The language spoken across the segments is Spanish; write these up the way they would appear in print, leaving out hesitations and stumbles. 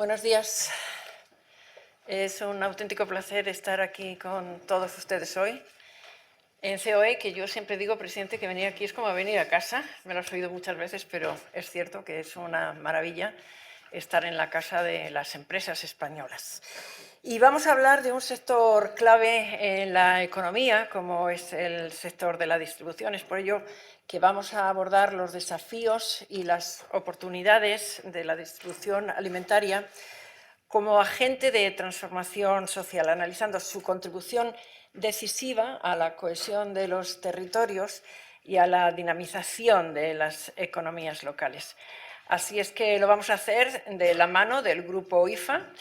Buenos días. Es un auténtico placer estar aquí con todos ustedes hoy. En COE, que yo siempre digo, presidente, que venir aquí es como venir a casa. Me lo has oído muchas veces, pero es cierto que es una maravilla estar en la casa de las empresas españolas. Y vamos a hablar de un sector clave en la economía, como es el sector de la distribución. Es por ello que vamos a abordar los desafíos y las oportunidades de la distribución alimentaria como agente de transformación social, analizando su contribución decisiva a la cohesión de los territorios y a la dinamización de las economías locales. Así es que lo vamos a hacer de la mano del Grupo IFA,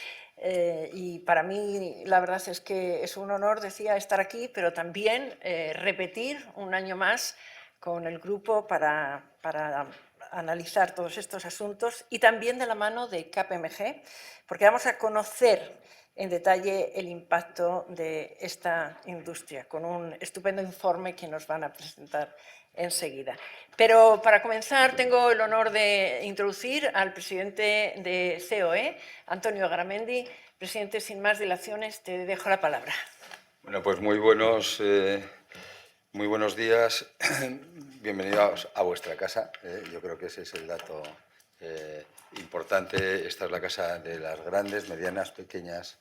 y para mí la verdad es que es un honor, decía, estar aquí, pero también repetir un año más con el grupo para analizar todos estos asuntos, y también de la mano de KPMG, porque vamos a conocer en detalle el impacto de esta industria, con un estupendo informe que nos van a presentar enseguida. Pero para comenzar tengo el honor de introducir al presidente de COE, Antonio Garamendi. Presidente, sin más dilaciones, te dejo la palabra. Bueno, pues muy buenos días. Bienvenidos a vuestra casa. Yo creo que ese es el dato importante. Esta es la casa de las grandes, medianas, pequeñas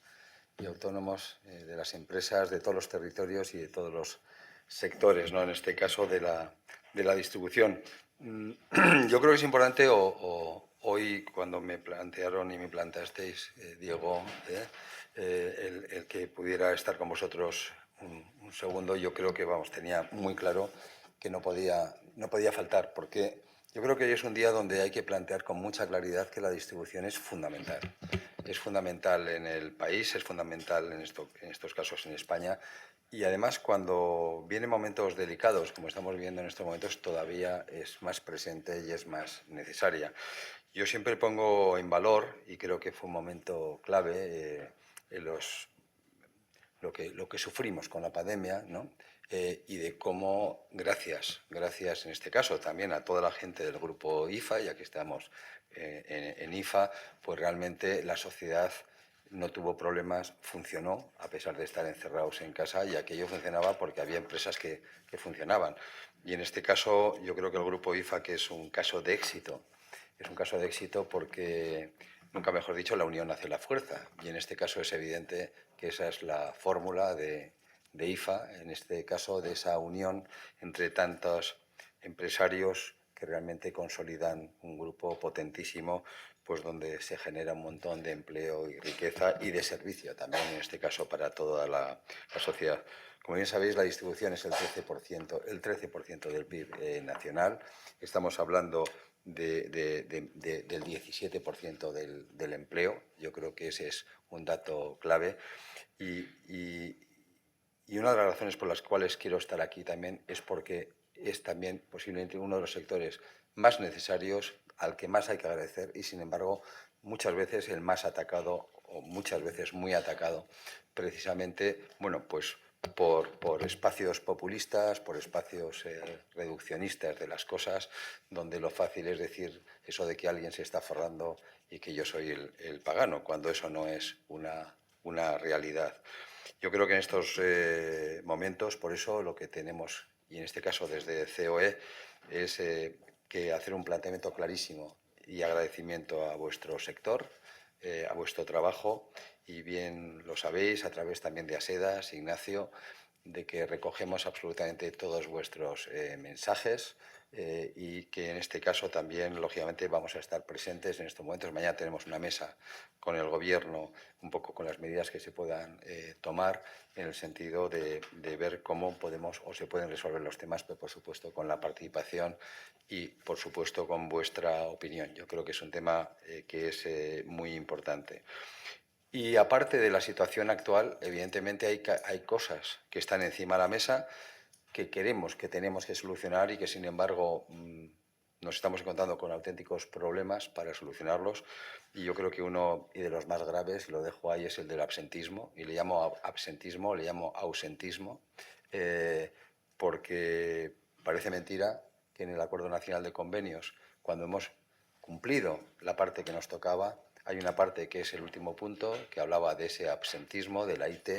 y autónomos, de las empresas, de todos los territorios y de todos los sectores, ¿no? En este caso de la distribución. Yo creo que es importante, hoy cuando me plantearon y me planteasteis, Diego, el que pudiera estar con vosotros un segundo, yo creo que, tenía muy claro que no podía faltar, porque yo creo que hoy es un día donde hay que plantear con mucha claridad que la distribución es fundamental. Es fundamental en el país, es fundamental en estos casos en España, y además cuando vienen momentos delicados, como estamos viviendo en estos momentos, todavía es más presente y es más necesaria. Yo siempre pongo en valor, y creo que fue un momento clave, lo que sufrimos con la pandemia, ¿no? Y de cómo, gracias en este caso también a toda la gente del grupo IFA, ya que estamos en IFA, pues realmente la sociedad no tuvo problemas, funcionó a pesar de estar encerrados en casa, y aquello funcionaba porque había empresas que funcionaban. Y en este caso yo creo que el grupo IFA, que es un caso de éxito, porque, nunca mejor dicho, la unión hace la fuerza, y en este caso es evidente que esa es la fórmula de IFA, en este caso de esa unión entre tantos empresarios que realmente consolidan un grupo potentísimo, pues donde se genera un montón de empleo y riqueza y de servicio también, en este caso para toda la sociedad. Como bien sabéis, la distribución es el 13% del PIB nacional. Estamos hablando del 17% del empleo. Yo creo que ese es un dato clave. Y una de las razones por las cuales quiero estar aquí también es porque es también posiblemente uno de los sectores más necesarios, al que más hay que agradecer, y sin embargo muchas veces el más atacado, o muchas veces muy atacado, precisamente, bueno, pues por espacios populistas, por espacios reduccionistas de las cosas, donde lo fácil es decir eso de que alguien se está forrando y que yo soy el pagano, cuando eso no es una realidad. Yo creo que en estos momentos, por eso lo que tenemos, y en este caso desde COE, es que hacer un planteamiento clarísimo y agradecimiento a vuestro sector, a vuestro trabajo, y bien lo sabéis a través también de Asedas, Ignacio, de que recogemos absolutamente todos vuestros mensajes, y que en este caso también, lógicamente, vamos a estar presentes en estos momentos. Mañana tenemos una mesa con el Gobierno, un poco con las medidas que se puedan tomar, en el sentido de ver cómo podemos o se pueden resolver los temas, pero por supuesto con la participación y por supuesto con vuestra opinión. Yo creo que es un tema que es muy importante. Y aparte de la situación actual, evidentemente hay cosas que están encima de la mesa que tenemos que solucionar, y que sin embargo nos estamos encontrando con auténticos problemas para solucionarlos. Y yo creo que uno de los más graves, y lo dejo ahí, es el del absentismo. Y le llamo absentismo, le llamo ausentismo, porque parece mentira que en el Acuerdo Nacional de Convenios, cuando hemos cumplido la parte que nos tocaba, Hay una parte que es el último punto, que hablaba de ese absentismo de la IT,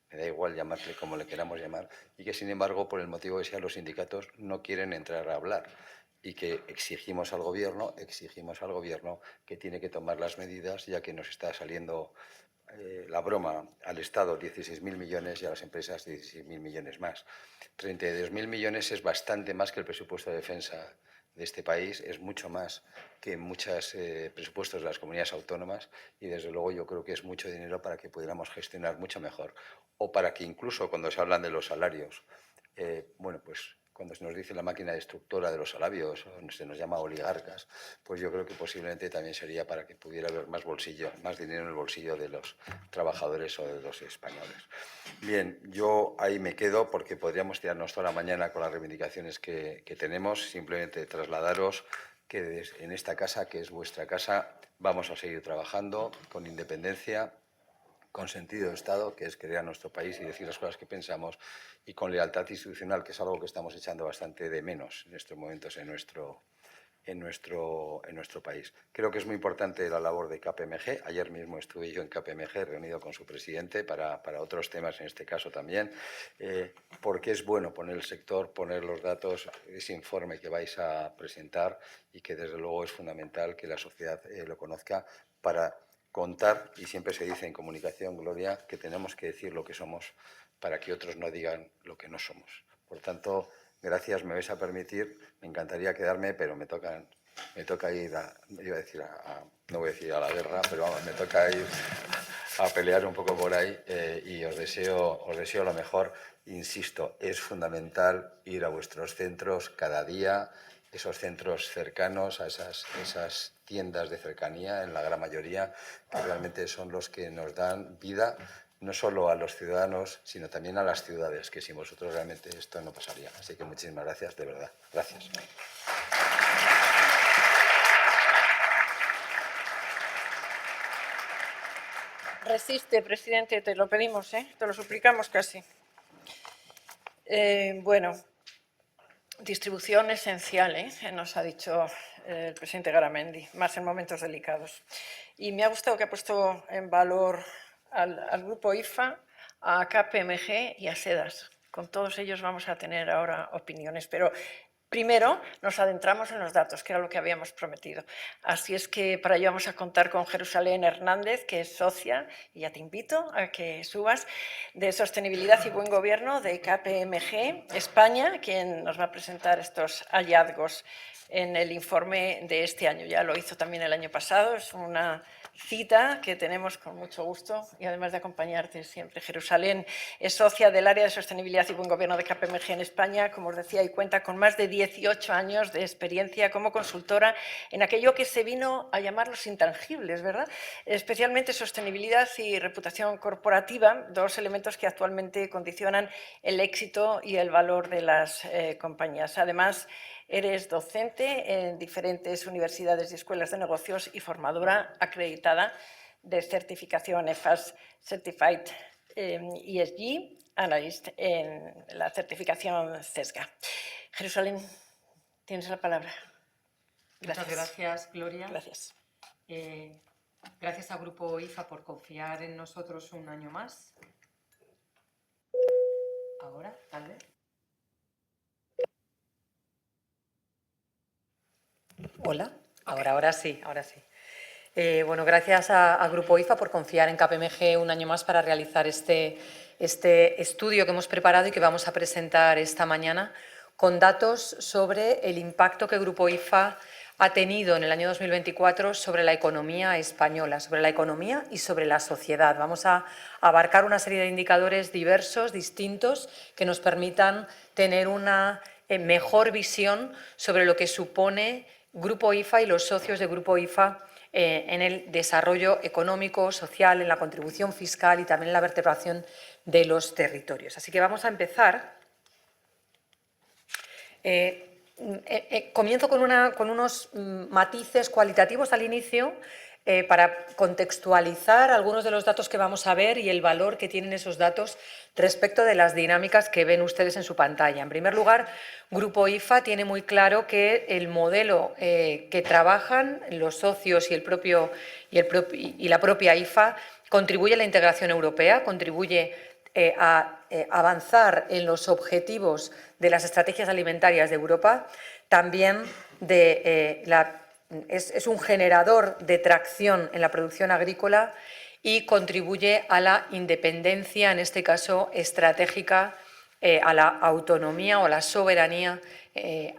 me da igual llamarle como le queramos llamar, y que sin embargo, por el motivo que sea, los sindicatos no quieren entrar a hablar y que exigimos al gobierno que tiene que tomar las medidas, ya que nos está saliendo la broma al Estado 16.000 millones y a las empresas 16.000 millones más. 32.000 millones es bastante más que el presupuesto de defensa de este país, es mucho más que muchos presupuestos de las comunidades autónomas y desde luego yo creo que es mucho dinero para que pudiéramos gestionar mucho mejor o para que incluso cuando se hablan de los salarios, bueno, pues cuando se nos dice la máquina destructora de los salarios, o se nos llama oligarcas, pues yo creo que posiblemente también sería para que pudiera haber más bolsillo, más dinero en el bolsillo de los trabajadores o de los españoles. Bien, yo ahí me quedo porque podríamos tirarnos toda la mañana con las reivindicaciones que tenemos. Simplemente trasladaros que en esta casa, que es vuestra casa, vamos a seguir trabajando con independencia, con sentido de Estado, que es querer a nuestro país y decir las cosas que pensamos, y con lealtad institucional, que es algo que estamos echando bastante de menos en estos momentos en nuestro país. Creo que es muy importante la labor de KPMG. Ayer mismo estuve yo en KPMG reunido con su presidente para otros temas, en este caso también, porque es bueno poner el sector, poner los datos, ese informe que vais a presentar y que desde luego es fundamental que la sociedad lo conozca para contar, y siempre se dice en comunicación, Gloria, que tenemos que decir lo que somos para que otros no digan lo que no somos. Por tanto, gracias, me vais a permitir, me encantaría quedarme, pero me toca ir no voy a decir a la guerra, pero vamos, me toca ir a pelear un poco por ahí y os deseo lo mejor. Insisto, es fundamental ir a vuestros centros cada día, esos centros cercanos, a esas tiendas de cercanía, en la gran mayoría, que realmente son los que nos dan vida, no solo a los ciudadanos, sino también a las ciudades, que sin vosotros realmente esto no pasaría. Así que muchísimas gracias, de verdad. Gracias. Resiste, presidente, te lo pedimos, te lo suplicamos casi. Bueno, distribución esencial, nos ha dicho el presidente Garamendi, más en momentos delicados. Y me ha gustado que ha puesto en valor al grupo IFA, a KPMG y a SEDAS. Con todos ellos vamos a tener ahora opiniones, pero primero nos adentramos en los datos, que era lo que habíamos prometido. Así es que para ello vamos a contar con Jerusalén Hernández, que es socia, y ya te invito a que subas, de Sostenibilidad y Buen Gobierno de KPMG España, quien nos va a presentar estos hallazgos en el informe de este año. Ya lo hizo también el año pasado, es una cita que tenemos con mucho gusto y además de acompañarte siempre. Jerusalén es socia del área de sostenibilidad y buen gobierno de KPMG en España, como os decía, y cuenta con más de 18 años de experiencia como consultora en aquello que se vino a llamar los intangibles, ¿verdad? Especialmente sostenibilidad y reputación corporativa, dos elementos que actualmente condicionan el éxito y el valor de las compañías. Además, eres docente en diferentes universidades y escuelas de negocios y formadora acreditada de certificación EFAS Certified ESG Analyst en la certificación CESGA. Jerusalén, tienes la palabra. Gracias. Muchas gracias, Gloria. Gracias. Gracias al Grupo IFA por confiar en nosotros un año más. Ahora, tal vez. Hola, ahora sí. Bueno, gracias al Grupo IFA por confiar en KPMG un año más para realizar este estudio que hemos preparado y que vamos a presentar esta mañana con datos sobre el impacto que el Grupo IFA ha tenido en el año 2024 sobre la economía española, sobre la economía y sobre la sociedad. Vamos a abarcar una serie de indicadores diversos, distintos, que nos permitan tener una mejor visión sobre lo que supone Grupo IFA y los socios de Grupo IFA en el desarrollo económico, social, en la contribución fiscal y también en la vertebración de los territorios. Así que vamos a empezar. Comienzo con unos matices cualitativos al inicio. para contextualizar algunos de los datos que vamos a ver y el valor que tienen esos datos respecto de las dinámicas que ven ustedes en su pantalla. En primer lugar, Grupo IFA tiene muy claro que el modelo que trabajan los socios y la propia IFA contribuye a la integración europea, contribuye a avanzar en los objetivos de las estrategias alimentarias de Europa, también es un generador de tracción en la producción agrícola y contribuye a la independencia, en este caso estratégica, a la autonomía o a la soberanía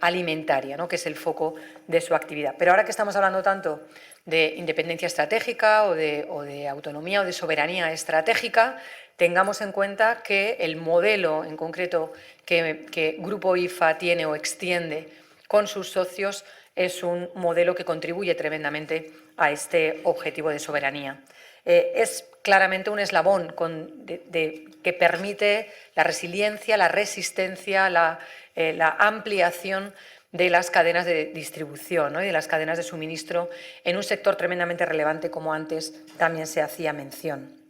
alimentaria, ¿no?, que es el foco de su actividad. Pero ahora que estamos hablando tanto de independencia estratégica o de autonomía o de soberanía estratégica, tengamos en cuenta que el modelo en concreto que Grupo IFA tiene o extiende con sus socios es un modelo que contribuye tremendamente a este objetivo de soberanía. Es claramente un eslabón que permite la resiliencia, la resistencia, la ampliación de las cadenas de distribución, ¿no?, y de las cadenas de suministro en un sector tremendamente relevante, como antes también se hacía mención.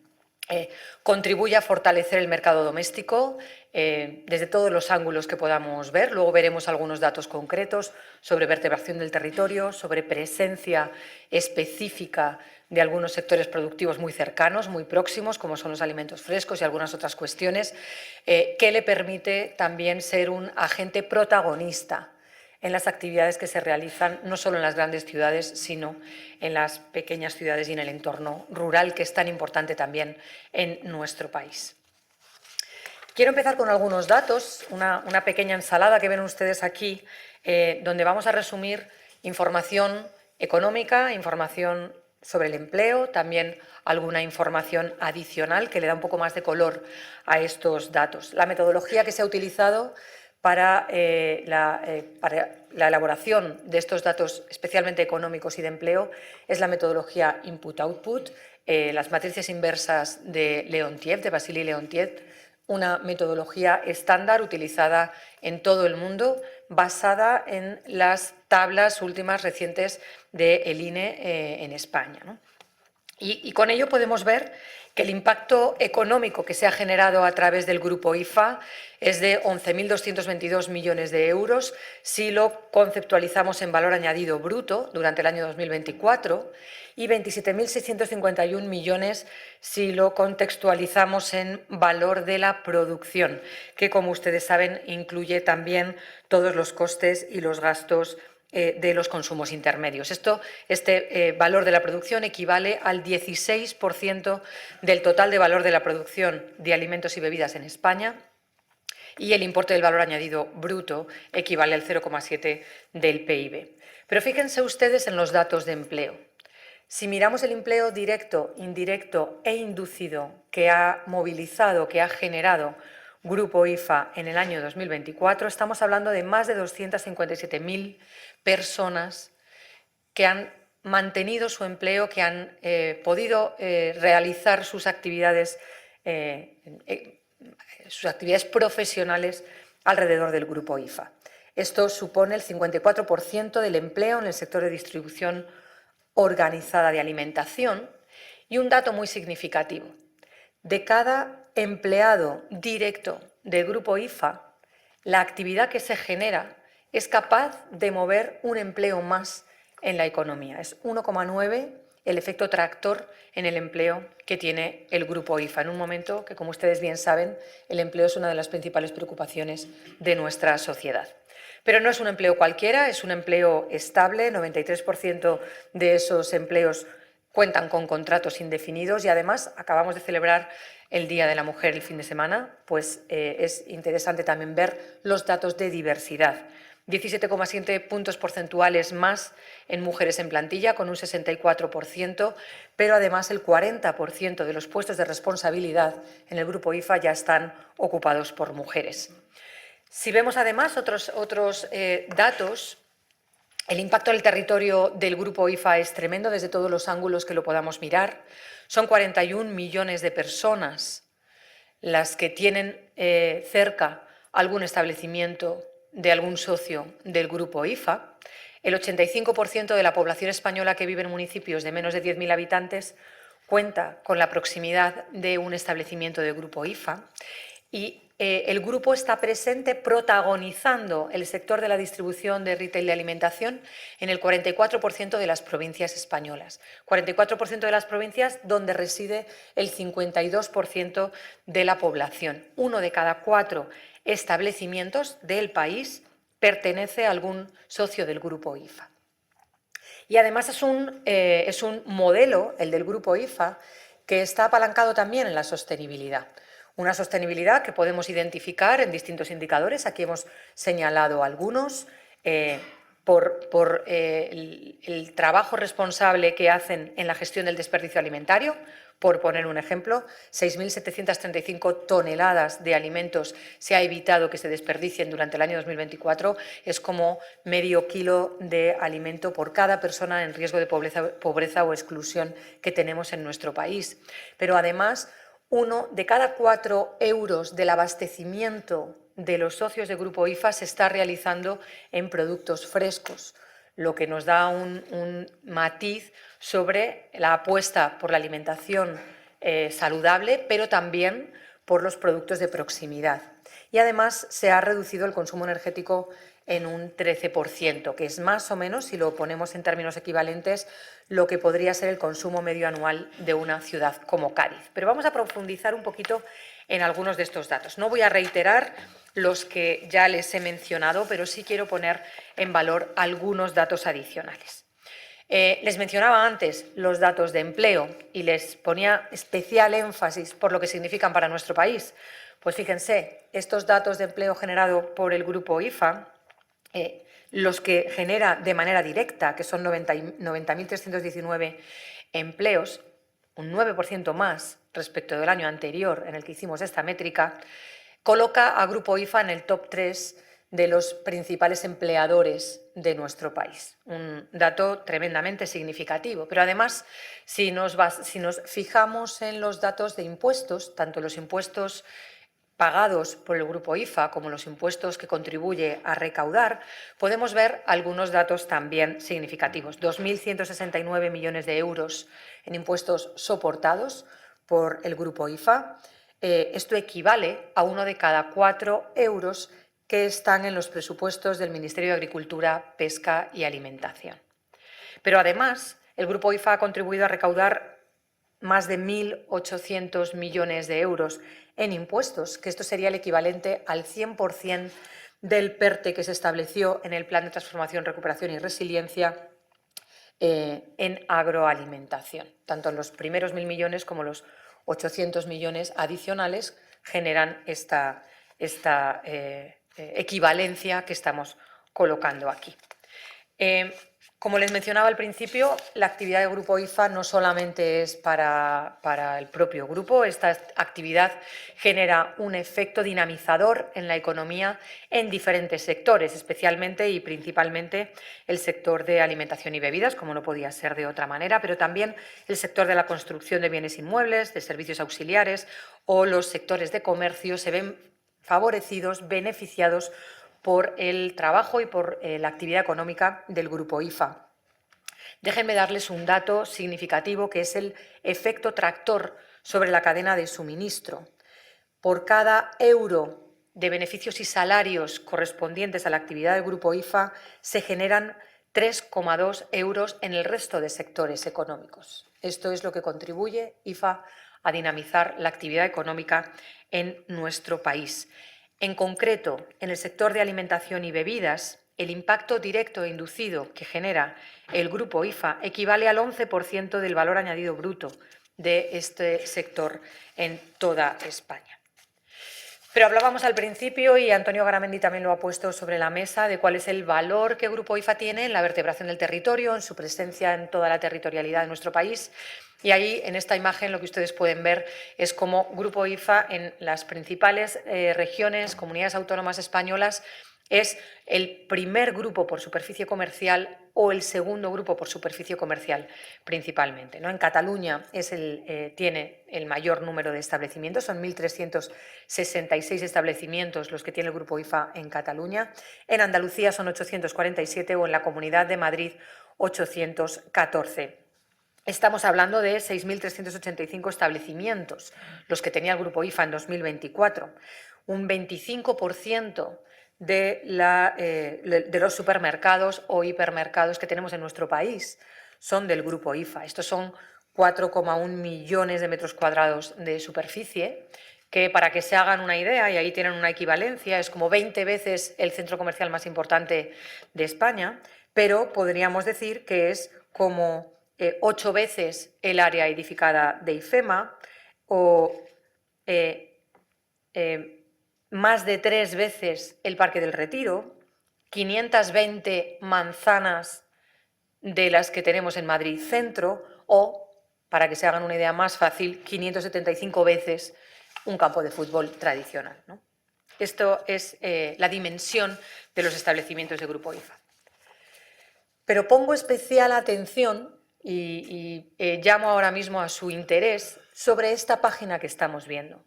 Contribuye a fortalecer el mercado doméstico desde todos los ángulos que podamos ver. Luego veremos algunos datos concretos sobre vertebración del territorio, sobre presencia específica de algunos sectores productivos muy cercanos, muy próximos, como son los alimentos frescos y algunas otras cuestiones, que le permite también ser un agente protagonista en las actividades que se realizan no solo en las grandes ciudades, sino en las pequeñas ciudades y en el entorno rural, que es tan importante también en nuestro país. Quiero empezar con algunos datos, una pequeña ensalada que ven ustedes aquí, donde vamos a resumir información económica, información sobre el empleo, también alguna información adicional que le da un poco más de color a estos datos. La metodología que se ha utilizado para la elaboración de estos datos, especialmente económicos y de empleo, es la metodología Input-Output, las matrices inversas de Leontief, de Vasily Leontief, una metodología estándar utilizada en todo el mundo, basada en las tablas últimas recientes del INE en España, ¿no? Y con ello podemos ver que el impacto económico que se ha generado a través del Grupo IFA es de 11.222 millones de euros si lo conceptualizamos en valor añadido bruto durante el año 2024 y 27.651 millones si lo contextualizamos en valor de la producción, que, como ustedes saben, incluye también todos los costes y los gastos de los consumos intermedios. Este valor de la producción equivale al 16% del total de valor de la producción de alimentos y bebidas en España, y el importe del valor añadido bruto equivale al 0,7% del PIB. Pero fíjense ustedes en los datos de empleo. Si miramos el empleo directo, indirecto e inducido que ha movilizado, que ha generado Grupo IFA en el año 2024, estamos hablando de más de 257.000 personas que han mantenido su empleo, que han podido realizar sus actividades profesionales alrededor del Grupo IFA. Esto supone el 54% del empleo en el sector de distribución organizada de alimentación y un dato muy significativo. De cada empleado directo del Grupo IFA, la actividad que se genera es capaz de mover un empleo más en la economía. Es 1,9 el efecto tractor en el empleo que tiene el Grupo IFA, en un momento que, como ustedes bien saben, el empleo es una de las principales preocupaciones de nuestra sociedad. Pero no es un empleo cualquiera, es un empleo estable, 93% de esos empleos cuentan con contratos indefinidos y además acabamos de celebrar el Día de la Mujer el fin de semana, pues es interesante también ver los datos de diversidad. 17,7 puntos porcentuales más en mujeres en plantilla, con un 64%, pero además el 40% de los puestos de responsabilidad en el Grupo IFA ya están ocupados por mujeres. Si vemos además otros datos, el impacto del territorio del Grupo IFA es tremendo desde todos los ángulos que lo podamos mirar. Son 41 millones de personas las que tienen cerca algún establecimiento de algún socio del Grupo IFA. El 85% de la población española que vive en municipios de menos de 10.000 habitantes cuenta con la proximidad de un establecimiento del grupo IFA y el grupo está presente protagonizando el sector de la distribución de retail de alimentación en el 44% de las provincias españolas. 44% de las provincias donde reside el 52% de la población. 1 de cada 4 establecimientos del país pertenece a algún socio del grupo IFA. Y además es un modelo, el del grupo IFA, que está apalancado también en la sostenibilidad. Una sostenibilidad que podemos identificar en distintos indicadores. Aquí hemos señalado algunos por el trabajo responsable que hacen en la gestión del desperdicio alimentario. Por poner un ejemplo, 6.735 toneladas de alimentos se ha evitado que se desperdicien durante el año 2024. Es como medio kilo de alimento por cada persona en riesgo de pobreza o exclusión que tenemos en nuestro país. Pero además, 1 de cada 4 euros del abastecimiento de los socios del Grupo IFA se está realizando en productos frescos, lo que nos da un matiz sobre la apuesta por la alimentación saludable, pero también por los productos de proximidad. Y además se ha reducido el consumo energético en un 13%, que es más o menos, si lo ponemos en términos equivalentes, lo que podría ser el consumo medio anual de una ciudad como Cádiz. Pero vamos a profundizar un poquito en algunos de estos datos. No voy a reiterar los que ya les he mencionado, pero sí quiero poner en valor algunos datos adicionales. Les mencionaba antes los datos de empleo y les ponía especial énfasis por lo que significan para nuestro país. Pues fíjense, estos datos de empleo generado por el grupo IFA, los que genera de manera directa, que son 90.319 empleos, un 9% más respecto del año anterior en el que hicimos esta métrica, coloca a Grupo IFA en el top 3 de los principales empleadores de nuestro país. Un dato tremendamente significativo. Pero además, si nos fijamos en los datos de impuestos, tanto los impuestos pagados por el Grupo IFA como los impuestos que contribuye a recaudar, podemos ver algunos datos también significativos. 2.169 millones de euros en impuestos soportados por el Grupo IFA. Esto equivale a 1 de cada 4 euros que están en los presupuestos del Ministerio de Agricultura, Pesca y Alimentación. Pero además, el Grupo IFA ha contribuido a recaudar más de 1.800 millones de euros en impuestos, que esto sería el equivalente al 100% del PERTE que se estableció en el Plan de Transformación, Recuperación y Resiliencia en agroalimentación. Tanto los primeros 1.000 millones como los 800 millones adicionales generan esta equivalencia que estamos colocando aquí. Como les mencionaba al principio, la actividad del Grupo IFA no solamente es para el propio grupo, esta actividad genera un efecto dinamizador en la economía en diferentes sectores, especialmente y principalmente el sector de alimentación y bebidas, como no podía ser de otra manera, pero también el sector de la construcción de bienes inmuebles, de servicios auxiliares o los sectores de comercio se ven favorecidos, beneficiados por el trabajo y por la actividad económica del Grupo IFA. Déjenme darles un dato significativo que es el efecto tractor sobre la cadena de suministro. Por cada euro de beneficios y salarios correspondientes a la actividad del Grupo IFA se generan 3,2 euros en el resto de sectores económicos. Esto es lo que contribuye IFA a dinamizar la actividad económica en nuestro país. En concreto, en el sector de alimentación y bebidas, el impacto directo e inducido que genera el Grupo IFA equivale al 11% del valor añadido bruto de este sector en toda España. Pero hablábamos al principio, y Antonio Garamendi también lo ha puesto sobre la mesa, de cuál es el valor que el Grupo IFA tiene en la vertebración del territorio, en su presencia en toda la territorialidad de nuestro país. Y ahí, en esta imagen, lo que ustedes pueden ver es cómo Grupo IFA en las principales regiones, comunidades autónomas españolas, es el primer grupo por superficie comercial o el segundo grupo por superficie comercial principalmente, ¿no? En Cataluña tiene el mayor número de establecimientos, son 1.366 establecimientos los que tiene el Grupo IFA en Cataluña. En Andalucía son 847 o en la Comunidad de Madrid 814. Estamos hablando de 6.385 establecimientos, los que tenía el Grupo IFA en 2024. Un 25% de los supermercados o hipermercados que tenemos en nuestro país son del Grupo IFA. Estos son 4,1 millones de metros cuadrados de superficie, que para que se hagan una idea, y ahí tienen una equivalencia, es como 20 veces el centro comercial más importante de España, pero podríamos decir que es como 8 veces el área edificada de IFEMA o más de 3 veces el Parque del Retiro, 520 manzanas de las que tenemos en Madrid Centro o, para que se hagan una idea más fácil, 575 veces un campo de fútbol tradicional, ¿no? Esto es la dimensión de los establecimientos de Grupo IFA. Pero pongo especial atención y llamo ahora mismo a su interés sobre esta página que estamos viendo,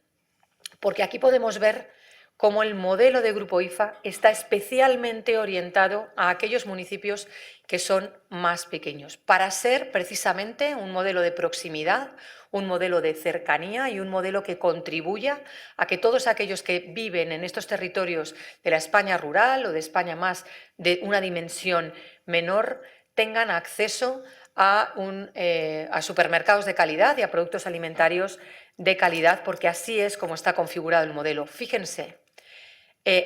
porque aquí podemos ver cómo el modelo de Grupo IFA está especialmente orientado a aquellos municipios que son más pequeños, para ser precisamente un modelo de proximidad, un modelo de cercanía y un modelo que contribuya a que todos aquellos que viven en estos territorios de la España rural o de España más de una dimensión menor tengan acceso a supermercados de calidad y a productos alimentarios de calidad, porque así es como está configurado el modelo. Fíjense,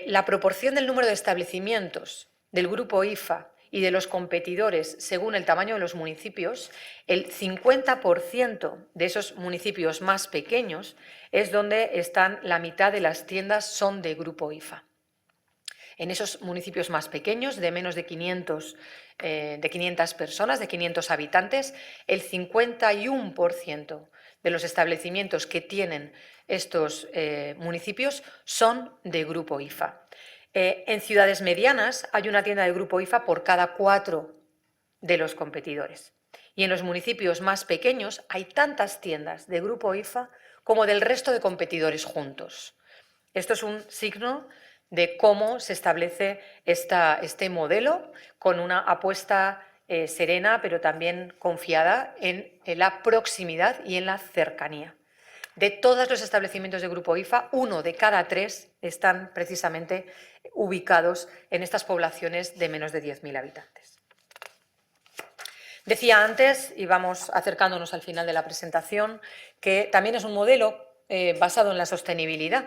la proporción del número de establecimientos del Grupo IFA y de los competidores según el tamaño de los municipios, el 50% de esos municipios más pequeños es donde están la mitad de las tiendas son de Grupo IFA. En esos municipios más pequeños, de menos de 500 personas, de 500 habitantes, el 51% de los establecimientos que tienen estos municipios son de Grupo IFA. En ciudades medianas hay una tienda de Grupo IFA por cada 4 de los competidores. Y en los municipios más pequeños hay tantas tiendas de Grupo IFA como del resto de competidores juntos. Esto es un signo de cómo se establece este modelo con una apuesta serena, pero también confiada en la proximidad y en la cercanía. De todos los establecimientos de Grupo IFA, 1 de cada 3 están precisamente ubicados en estas poblaciones de menos de 10.000 habitantes. Decía antes, y vamos acercándonos al final de la presentación, que también es un modelo basado en la sostenibilidad.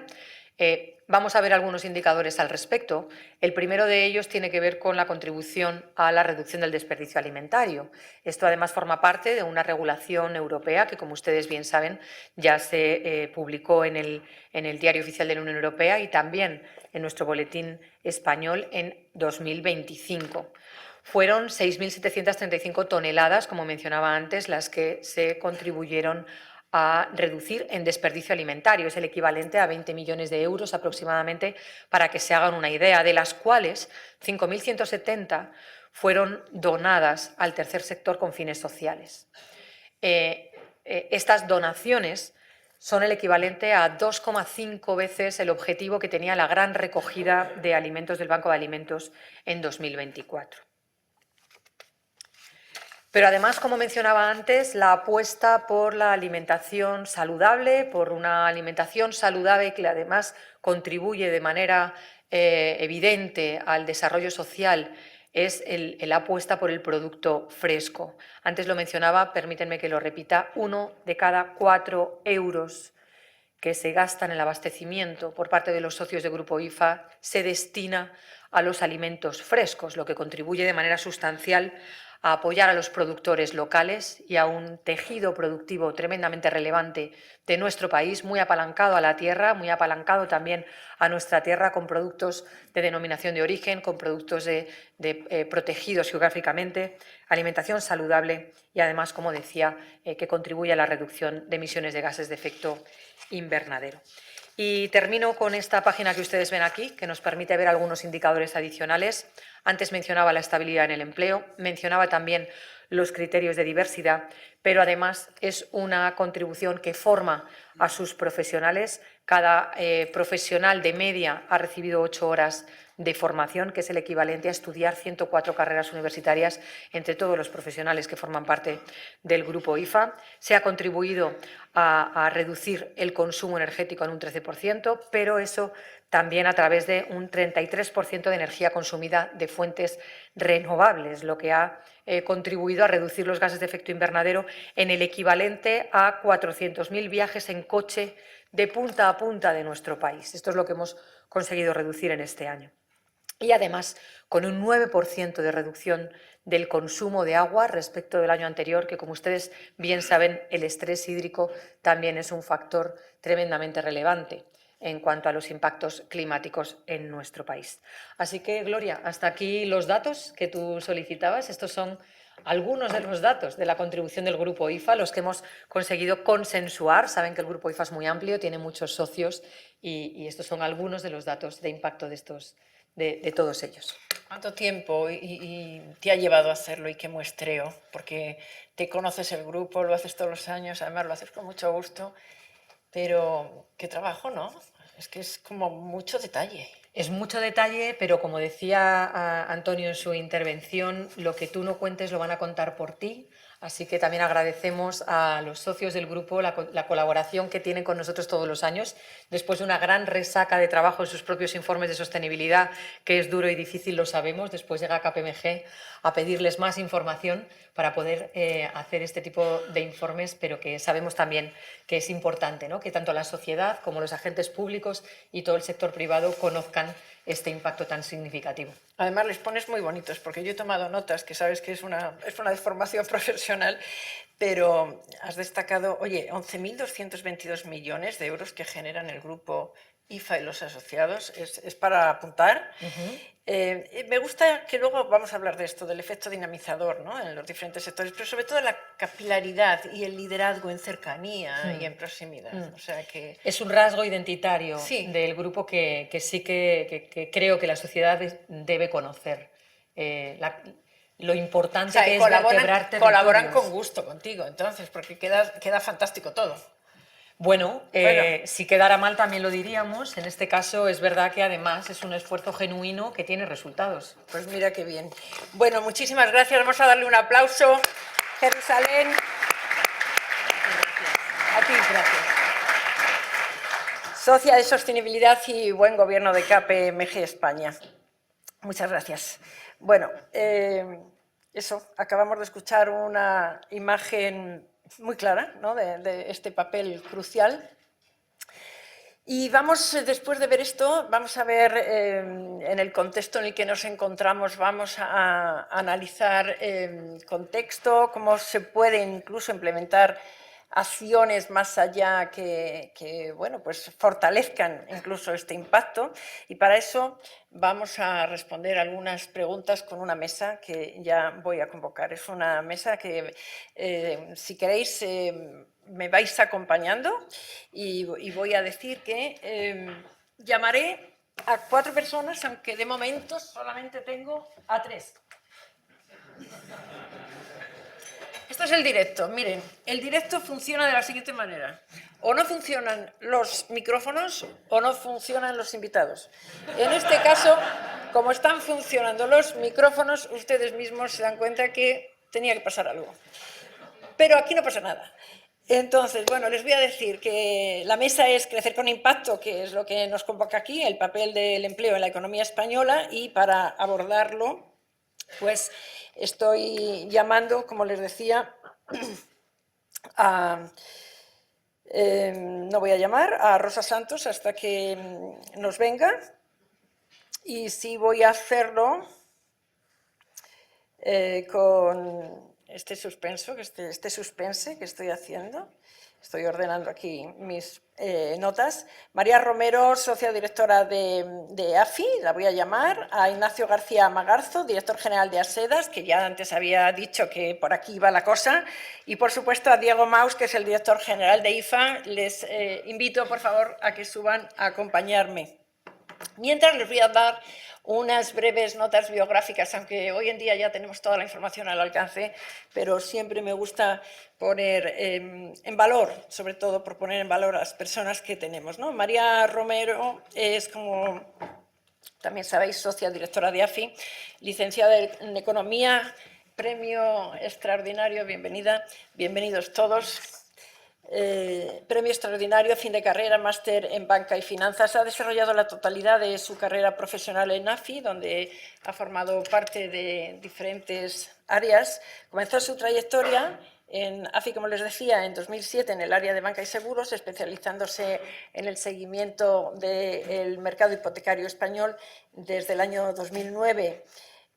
Vamos a ver algunos indicadores al respecto. El primero de ellos tiene que ver con la contribución a la reducción del desperdicio alimentario. Esto además forma parte de una regulación europea que, como ustedes bien saben, ya se publicó en el Diario Oficial de la Unión Europea y también en nuestro boletín español en 2025. Fueron 6.735 toneladas, como mencionaba antes, las que se contribuyeron a reducir en desperdicio alimentario. Es el equivalente a 20 millones de euros aproximadamente, para que se hagan una idea, de las cuales 5.170 fueron donadas al tercer sector con fines sociales. Estas donaciones son el equivalente a 2,5 veces el objetivo que tenía la gran recogida de alimentos del Banco de Alimentos en 2024. Pero además, como mencionaba antes, la apuesta por la alimentación saludable, por una alimentación saludable que además contribuye de manera evidente al desarrollo social, es la apuesta por el producto fresco. Antes lo mencionaba, permítanme que lo repita, 1 de cada 4 euros que se gastan en el abastecimiento por parte de los socios de Grupo IFA se destina a los alimentos frescos, lo que contribuye de manera sustancial a apoyar a los productores locales y a un tejido productivo tremendamente relevante de nuestro país, muy apalancado a la tierra, muy apalancado también a nuestra tierra, con productos de denominación de origen, con productos protegidos geográficamente, alimentación saludable y además, como decía, que contribuye a la reducción de emisiones de gases de efecto invernadero. Y termino con esta página que ustedes ven aquí, que nos permite ver algunos indicadores adicionales. Antes mencionaba la estabilidad en el empleo, mencionaba también los criterios de diversidad, pero además es una contribución que forma a sus profesionales. Cada profesional de media ha recibido 8 horas de formación, que es el equivalente a estudiar 104 carreras universitarias entre todos los profesionales que forman parte del grupo IFA. Se ha contribuido a reducir el consumo energético en un 13%, pero eso también a través de un 33% de energía consumida de fuentes renovables, lo que ha contribuido a reducir los gases de efecto invernadero en el equivalente a 400.000 viajes en coche de punta a punta de nuestro país. Esto es lo que hemos conseguido reducir en este año. Y además, con un 9% de reducción del consumo de agua respecto del año anterior, que como ustedes bien saben, el estrés hídrico también es un factor tremendamente relevante en cuanto a los impactos climáticos en nuestro país. Así que, Gloria, hasta aquí los datos que tú solicitabas. Estos son algunos de los datos de la contribución del Grupo IFA, los que hemos conseguido consensuar. Saben que el Grupo IFA es muy amplio, tiene muchos socios y estos son algunos de los datos de impacto de todos ellos. ¿Cuánto tiempo y te ha llevado a hacerlo y qué muestreo? Porque te conoces el grupo, lo haces todos los años, además lo haces con mucho gusto, pero qué trabajo, ¿no? Es que es como mucho detalle. Es mucho detalle, pero como decía Antonio en su intervención, lo que tú no cuentes lo van a contar por ti. Así que también agradecemos a los socios del grupo la colaboración que tienen con nosotros todos los años, después de una gran resaca de trabajo en sus propios informes de sostenibilidad, que es duro y difícil, lo sabemos. Después llega KPMG a pedirles más información para poder hacer este tipo de informes, pero que sabemos también que es importante, ¿no?, que tanto la sociedad como los agentes públicos y todo el sector privado conozcan este impacto tan significativo. Además les pones muy bonitos, porque yo he tomado notas, que sabes que es una deformación profesional, pero has destacado, oye, 11.222 millones de euros que generan el grupo IFA y los asociados, es para apuntar. Me gusta que luego vamos a hablar de esto, del efecto dinamizador, ¿no?, en los diferentes sectores, pero sobre todo la capilaridad y el liderazgo en cercanía y en proximidad. O sea que... Es un rasgo identitario sí, del grupo que sí que creo que la sociedad debe conocer. Lo importante que es vertebrar territorios. Colaboran con gusto contigo, entonces, porque queda fantástico todo. Bueno, si quedara mal también lo diríamos. En este caso es verdad que además es un esfuerzo genuino que tiene resultados. Pues mira qué bien. Bueno, muchísimas gracias. Vamos a darle un aplauso. Jerusalén. A ti, gracias. Socia de Sostenibilidad y Buen Gobierno de KPMG España. Muchas gracias. Bueno, eso, acabamos de escuchar una imagen muy clara, ¿no?, de este papel crucial. Y vamos, después de ver esto, vamos a ver en el contexto en el que nos encontramos, vamos a analizar contexto, cómo se puede incluso implementar acciones más allá que bueno, pues fortalezcan incluso este impacto, y para eso vamos a responder algunas preguntas con una mesa que ya voy a convocar. Es una mesa que, si queréis, me vais acompañando y voy a decir que llamaré a 4 personas, aunque de momento solamente tengo a 3. Esto es el directo. Miren, el directo funciona de la siguiente manera. O no funcionan los micrófonos o no funcionan los invitados. En este caso, como están funcionando los micrófonos, ustedes mismos se dan cuenta que tenía que pasar algo. Pero aquí no pasa nada. Entonces, bueno, les voy a decir que la mesa es Crecer con Impacto, que es lo que nos convoca aquí, el papel del empleo en la economía española, y para abordarlo, pues estoy llamando, como les decía, no voy a llamar a Rosa Santos hasta que nos venga, y sí voy a hacerlo con este suspenso, este suspense que estoy haciendo. Estoy ordenando aquí mis notas. María Romero, socia directora de AFI, la voy a llamar. A Ignacio García Magarzo, director general de ASEDAS, que ya antes había dicho que por aquí iba la cosa. Y, por supuesto, a Diego Maus, que es el director general de IFA. Les invito, por favor, a que suban a acompañarme. Mientras les voy a dar unas breves notas biográficas, aunque hoy en día ya tenemos toda la información al alcance, pero siempre me gusta poner en valor, sobre todo por poner en valor a las personas que tenemos, ¿no? María Romero es, como también sabéis, socia directora de AFI, licenciada en Economía, premio extraordinario, bienvenida, bienvenidos todos. Premio extraordinario, fin de carrera, máster en banca y finanzas. Ha desarrollado la totalidad de su carrera profesional en AFI, donde ha formado parte de diferentes áreas. Comenzó su trayectoria en AFI, como les decía, en 2007 en el área de banca y seguros, especializándose en el seguimiento del mercado hipotecario español desde el año 2009.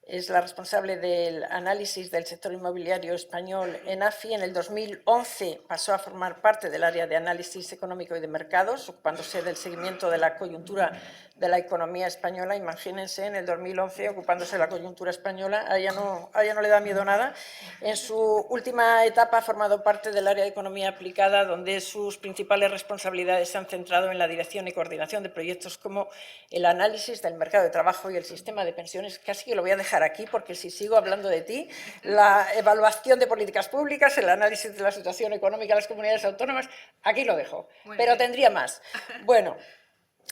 Es la responsable del análisis del sector inmobiliario español en AFI. En el 2011 pasó a formar parte del área de análisis económico y de mercados, ocupándose del seguimiento de la coyuntura de la economía española. Imagínense, en el 2011 ocupándose de la coyuntura española, a ella no le da miedo nada. En su última etapa ha formado parte del área de economía aplicada, donde sus principales responsabilidades se han centrado en la dirección y coordinación de proyectos como el análisis del mercado de trabajo y el sistema de pensiones. Casi que lo voy a dejar aquí, porque si sigo hablando de ti, la evaluación de políticas públicas, el análisis de la situación económica de las comunidades autónomas, aquí lo dejo, pero tendría más. Bueno,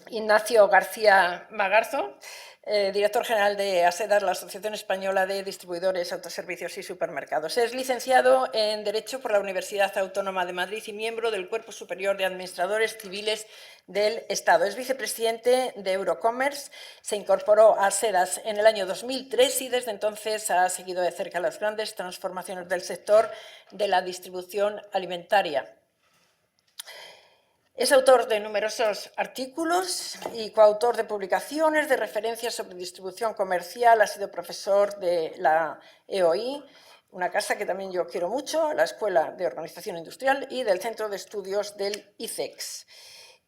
Ignacio García Magarzo, director general de ASEDAS, la Asociación Española de Distribuidores, Autoservicios y Supermercados. Es licenciado en Derecho por la Universidad Autónoma de Madrid y miembro del Cuerpo Superior de Administradores Civiles del Estado. Es vicepresidente de Eurocommerce, se incorporó a ASEDAS en el año 2003 y desde entonces ha seguido de cerca las grandes transformaciones del sector de la distribución alimentaria. Es autor de numerosos artículos y coautor de publicaciones, de referencias sobre distribución comercial. Ha sido profesor de la EOI, una casa que también yo quiero mucho, la Escuela de Organización Industrial, y del Centro de Estudios del ICEX.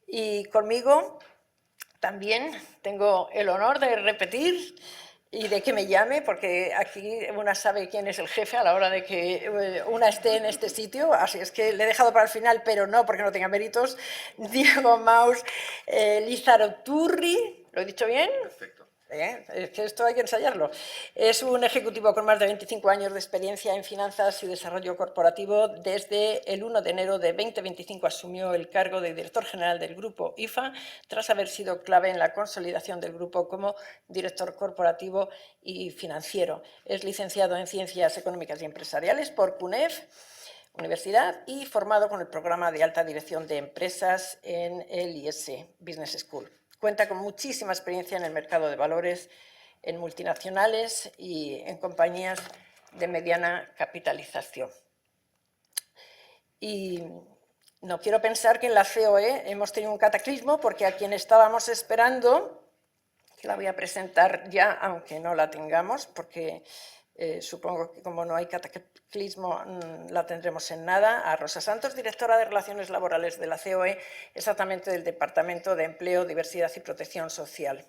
Y conmigo también tengo el honor de repetir y de que me llame, porque aquí una sabe quién es el jefe a la hora de que una esté en este sitio, así es que le he dejado para el final, pero no porque no tenga méritos. Diego Maus Lizarraturri, ¿lo he dicho bien? Perfecto. Es que esto hay que ensayarlo. Es un ejecutivo con más de 25 años de experiencia en finanzas y desarrollo corporativo. Desde el 1 de enero de 2025 asumió el cargo de director general del grupo IFA, tras haber sido clave en la consolidación del grupo como director corporativo y financiero. Es licenciado en Ciencias Económicas y Empresariales por CUNEF, Universidad, y formado con el programa de alta dirección de empresas en el IES Business School. Cuenta con muchísima experiencia en el mercado de valores, en multinacionales y en compañías de mediana capitalización. Y no quiero pensar que en la COE hemos tenido un cataclismo, porque a quien estábamos esperando, que la voy a presentar ya, aunque no la tengamos, porque supongo que como no hay cataclismo la tendremos en nada, a Rosa Santos, directora de Relaciones Laborales de la COE, exactamente del Departamento de Empleo, Diversidad y Protección Social.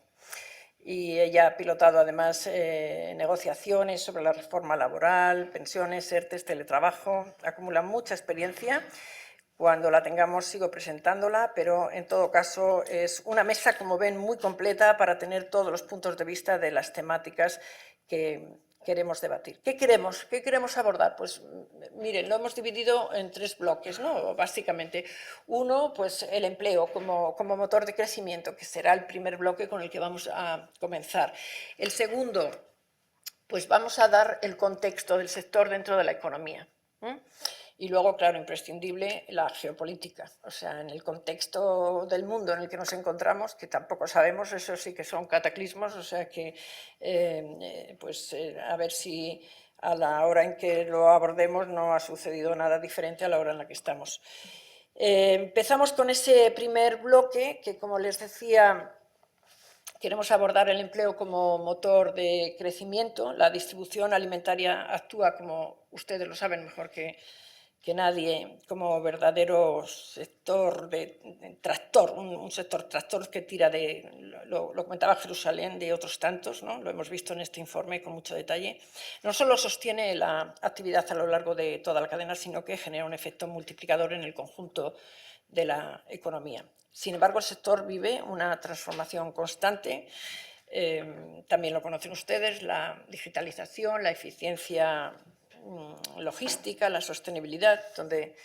Y ella ha pilotado además negociaciones sobre la reforma laboral, pensiones, ERTES, teletrabajo, acumula mucha experiencia. Cuando la tengamos sigo presentándola, pero en todo caso es una mesa, como ven, muy completa para tener todos los puntos de vista de las temáticas que queremos debatir. ¿Qué queremos abordar? Pues miren, lo hemos dividido en 3 bloques, ¿no? Básicamente. Uno, pues el empleo como motor de crecimiento, que será el primer bloque con el que vamos a comenzar. El segundo, pues vamos a dar el contexto del sector dentro de la economía. Y luego, claro, imprescindible, la geopolítica. O sea, en el contexto del mundo en el que nos encontramos, que tampoco sabemos, eso sí que son cataclismos, o sea que, a ver si a la hora en que lo abordemos no ha sucedido nada diferente a la hora en la que estamos. Empezamos con ese primer bloque que, como les decía, Queremos abordar el empleo como motor de crecimiento. La distribución alimentaria actúa, como ustedes lo saben mejor que nadie, como verdadero sector de tractor, un sector tractor que tira de, lo comentaba Jerusalén, de otros tantos, ¿no? Lo hemos visto en este informe con mucho detalle. No solo sostiene la actividad a lo largo de toda la cadena, sino que genera un efecto multiplicador en el conjunto de la economía. Sin embargo, el sector vive una transformación constante. También lo conocen ustedes, la digitalización, la eficiencia logística, la sostenibilidad, donde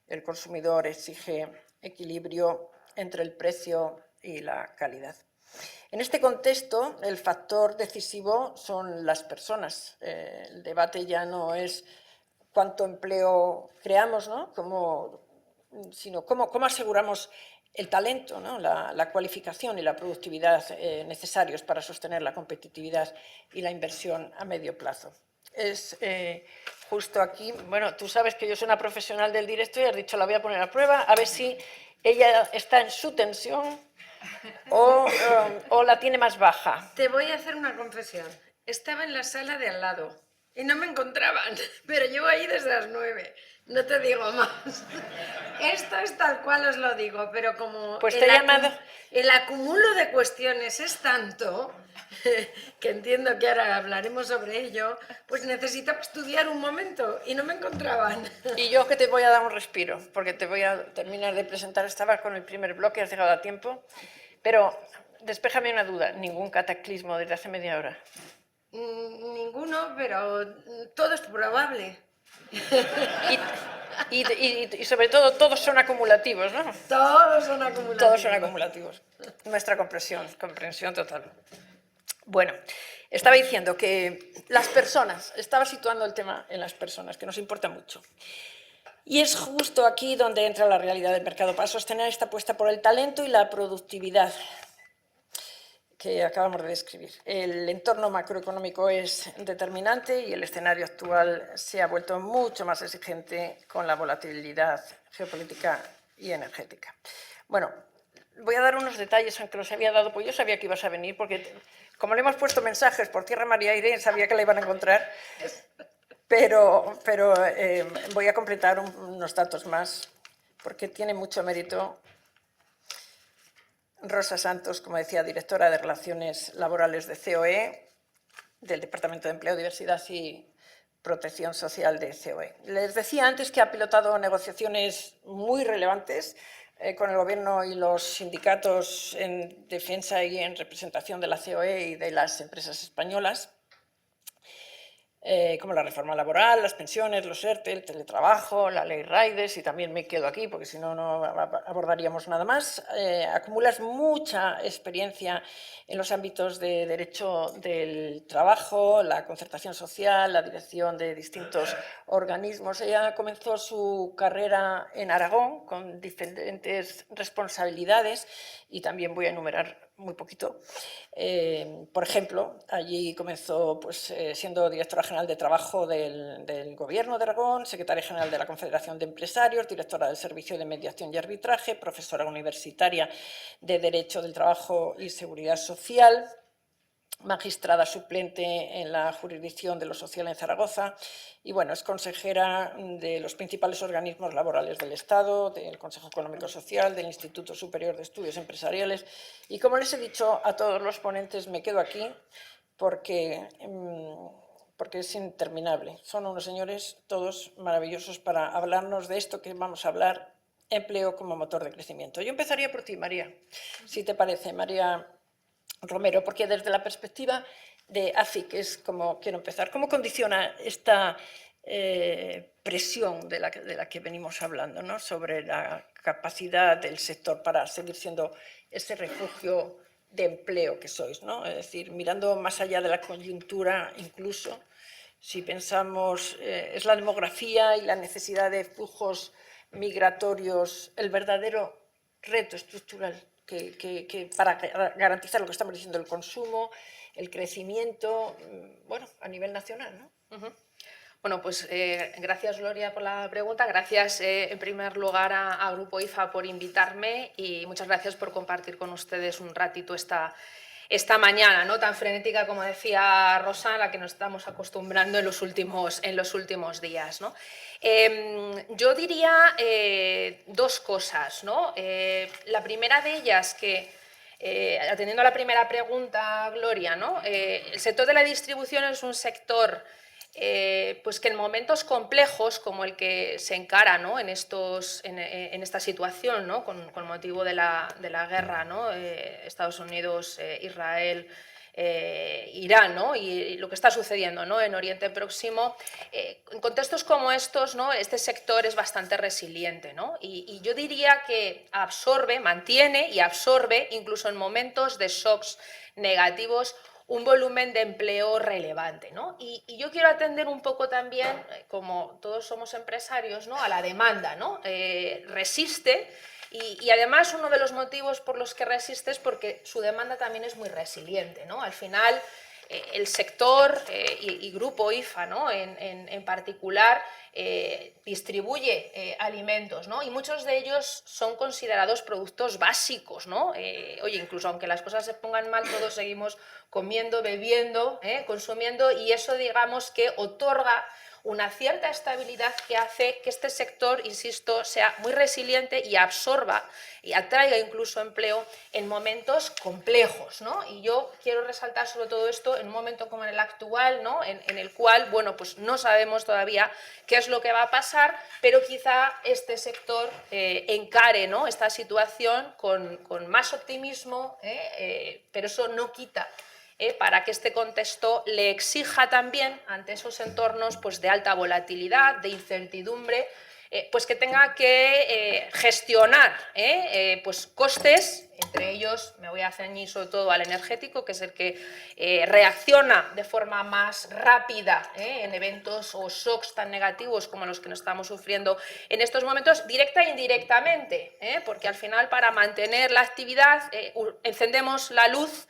el consumidor exige equilibrio entre el precio y la calidad. En este contexto, el factor decisivo son las personas. El debate ya no es cuánto empleo creamos, ¿no? Sino cómo aseguramos el talento, ¿no? la cualificación y la productividad necesarios para sostener la competitividad y la inversión a medio plazo. Es justo aquí, bueno, tú sabes que yo soy una profesional del directo y has dicho la voy a poner a prueba, a ver si ella está en su tensión o la tiene más baja. Te voy a hacer una confesión. Estaba en la sala de al lado y no me encontraban, pero llevo ahí desde las 9. No te digo más. Esto es tal cual os lo digo, pero como pues te he llamado. El acumulo de cuestiones es tanto, que entiendo que ahora hablaremos sobre ello, pues necesitaba estudiar un momento y no me encontraban. Y yo que te voy a dar un respiro, porque te voy a terminar de presentar, estaba con el primer bloque, has llegado a tiempo, pero despéjame una duda, ningún cataclismo desde hace media hora. Ninguno, pero todo es probable. Y sobre todo, todos son acumulativos, ¿no? Todos son acumulativos. Todos son acumulativos. Nuestra comprensión total. Bueno, estaba diciendo que las personas, estaba situando el tema en las personas, que nos importa mucho. Y es justo aquí donde entra la realidad del mercado para sostener esta apuesta por el talento y la productividad que acabamos de describir. El entorno macroeconómico es determinante y el escenario actual se ha vuelto mucho más exigente con la volatilidad geopolítica y energética. Bueno, voy a dar unos detalles, aunque los había dado, pues yo sabía que ibas a venir, porque como le hemos puesto mensajes por tierra, mar y aire, sabía que la iban a encontrar, pero voy a completar unos datos más, porque tiene mucho mérito. Rosa Santos, como decía, directora de Relaciones Laborales de COE, del Departamento de Empleo, Diversidad y Protección Social de COE. Les decía antes que ha pilotado negociaciones muy relevantes con el Gobierno y los sindicatos en defensa y en representación de la COE y de las empresas españolas, como la reforma laboral, las pensiones, los ERTE, el teletrabajo, la ley Riders, y también me quedo aquí porque si no, no abordaríamos nada más. Acumulas mucha experiencia en los ámbitos de derecho del trabajo, la concertación social, la dirección de distintos organismos. Ella comenzó su carrera en Aragón con diferentes responsabilidades y también voy a enumerar muy poquito. Por ejemplo, allí comenzó pues, siendo directora general de Trabajo del Gobierno de Aragón, secretaria general de la Confederación de Empresarios, directora del Servicio de Mediación y Arbitraje, profesora universitaria de Derecho del Trabajo y Seguridad Social, magistrada suplente en la jurisdicción de lo social en Zaragoza y bueno, es consejera de los principales organismos laborales del Estado, del Consejo Económico Social, del Instituto Superior de Estudios Empresariales y como les he dicho a todos los ponentes me quedo aquí porque es interminable. Son unos señores todos maravillosos para hablarnos de esto que vamos a hablar, empleo como motor de crecimiento. Yo empezaría por ti, María, si te parece, María Romero, porque desde la perspectiva de AFI, que es como quiero empezar, ¿cómo condiciona esta presión de la que venimos hablando, ¿no? Sobre la capacidad del sector para seguir siendo ese refugio de empleo que sois, ¿no? Es decir, mirando más allá de la coyuntura incluso, si pensamos, es la demografía y la necesidad de flujos migratorios el verdadero reto estructural que para garantizar lo que estamos diciendo, el consumo, el crecimiento, bueno, a nivel nacional, ¿no? Bueno, pues gracias Gloria por la pregunta, gracias en primer lugar a Grupo IFA por invitarme y muchas gracias por compartir con ustedes un ratito esta esta mañana, ¿no? Tan frenética como decía Rosa, a la que nos estamos acostumbrando en los últimos días, ¿no? Yo diría dos cosas, ¿no? La primera de ellas, que atendiendo a la primera pregunta, Gloria, ¿no? El sector de la distribución es un sector pues que en momentos complejos como el que se encara, ¿no? en esta situación, ¿no? con motivo de la guerra, ¿no? Estados Unidos, Israel, Irán, ¿no? y lo que está sucediendo, ¿no? en Oriente Próximo, en contextos como estos, ¿no? este sector es bastante resiliente, ¿no? y yo diría que mantiene y absorbe, incluso en momentos de shocks negativos, un volumen de empleo relevante, ¿no? Y yo quiero atender un poco también, como todos somos empresarios, ¿no? a la demanda, ¿no? Resiste y además uno de los motivos por los que resiste es porque su demanda también es muy resiliente, ¿no? Al final el sector y Grupo IFA, ¿no? en particular distribuye alimentos, ¿no? y muchos de ellos son considerados productos básicos, ¿no? Oye, incluso aunque las cosas se pongan mal, todos seguimos comiendo, bebiendo, consumiendo, y eso digamos que otorga una cierta estabilidad que hace que este sector, insisto, sea muy resiliente y absorba y atraiga incluso empleo en momentos complejos, ¿no? Y yo quiero resaltar sobre todo esto en un momento como en el actual, ¿no? en el cual, bueno, pues no sabemos todavía qué es lo que va a pasar, pero quizá este sector encare, ¿no? esta situación con más optimismo, pero eso no quita para que este contexto le exija también, ante esos entornos pues, de alta volatilidad, de incertidumbre, pues que tenga que gestionar pues costes, entre ellos me voy a ceñir sobre todo al energético, que es el que reacciona de forma más rápida en eventos o shocks tan negativos como los que nos estamos sufriendo en estos momentos, directa e indirectamente, porque al final para mantener la actividad encendemos la luz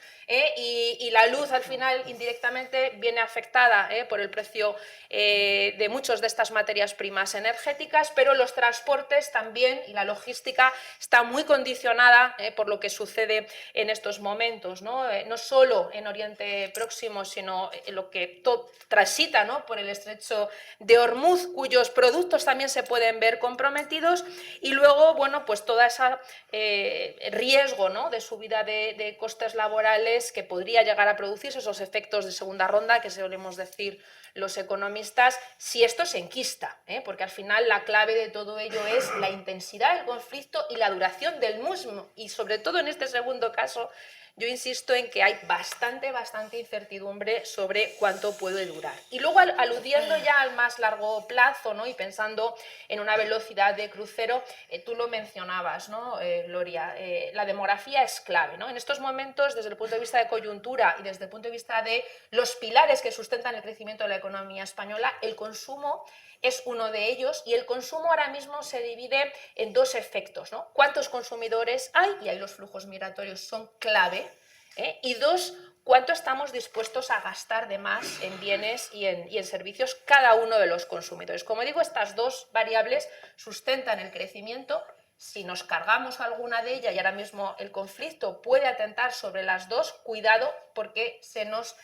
y la luz al final indirectamente viene afectada por el precio de muchas de estas materias primas energéticas, pero los transportes también y la logística está muy condicionada por lo que sucede en estos momentos, ¿no? No solo en Oriente Próximo, sino en lo que transita, ¿no? por el estrecho de Hormuz, cuyos productos también se pueden ver comprometidos, y luego, bueno, pues todo ese riesgo, ¿no? de subida de costes laborales que podría llegar a producirse, esos efectos de segunda ronda que solemos decir los economistas, si esto se enquista, porque al final la clave de todo ello es la intensidad del conflicto y la duración del mismo, y sobre todo en este segundo caso yo insisto en que hay bastante incertidumbre sobre cuánto puede durar. Y luego aludiendo ya al más largo plazo, ¿no? y pensando en una velocidad de crucero, tú lo mencionabas, ¿no? Gloria, la demografía es clave, ¿no? En estos momentos, desde el punto de vista de coyuntura y desde el punto de vista de los pilares que sustentan el crecimiento de la economía española, el consumo es uno de ellos, y el consumo ahora mismo se divide en dos efectos, ¿no? ¿Cuántos consumidores hay? Y ahí los flujos migratorios son clave. Y dos, ¿cuánto estamos dispuestos a gastar de más en bienes y en servicios cada uno de los consumidores? Como digo, estas dos variables sustentan el crecimiento. Si nos cargamos alguna de ellas y ahora mismo el conflicto puede atentar sobre las dos, cuidado, porque se nos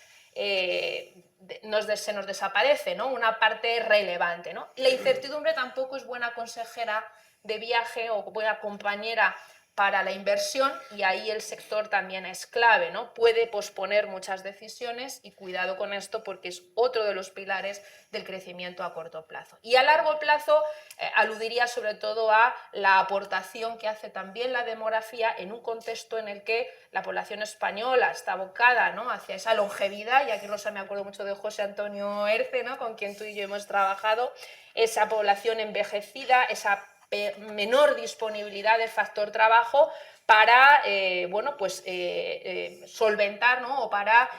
desaparece, ¿no? una parte relevante, ¿no? La incertidumbre tampoco es buena consejera de viaje o buena compañera para la inversión, y ahí el sector también es clave, ¿no? Puede posponer muchas decisiones, y cuidado con esto porque es otro de los pilares del crecimiento a corto plazo. Y a largo plazo aludiría sobre todo a la aportación que hace también la demografía en un contexto en el que la población española está abocada, ¿no? hacia esa longevidad, y aquí Rosa me acuerdo mucho de José Antonio Herce, ¿no? con quien tú y yo hemos trabajado, esa población envejecida, esa menor disponibilidad de factor trabajo para bueno, pues, solventar, ¿no? o para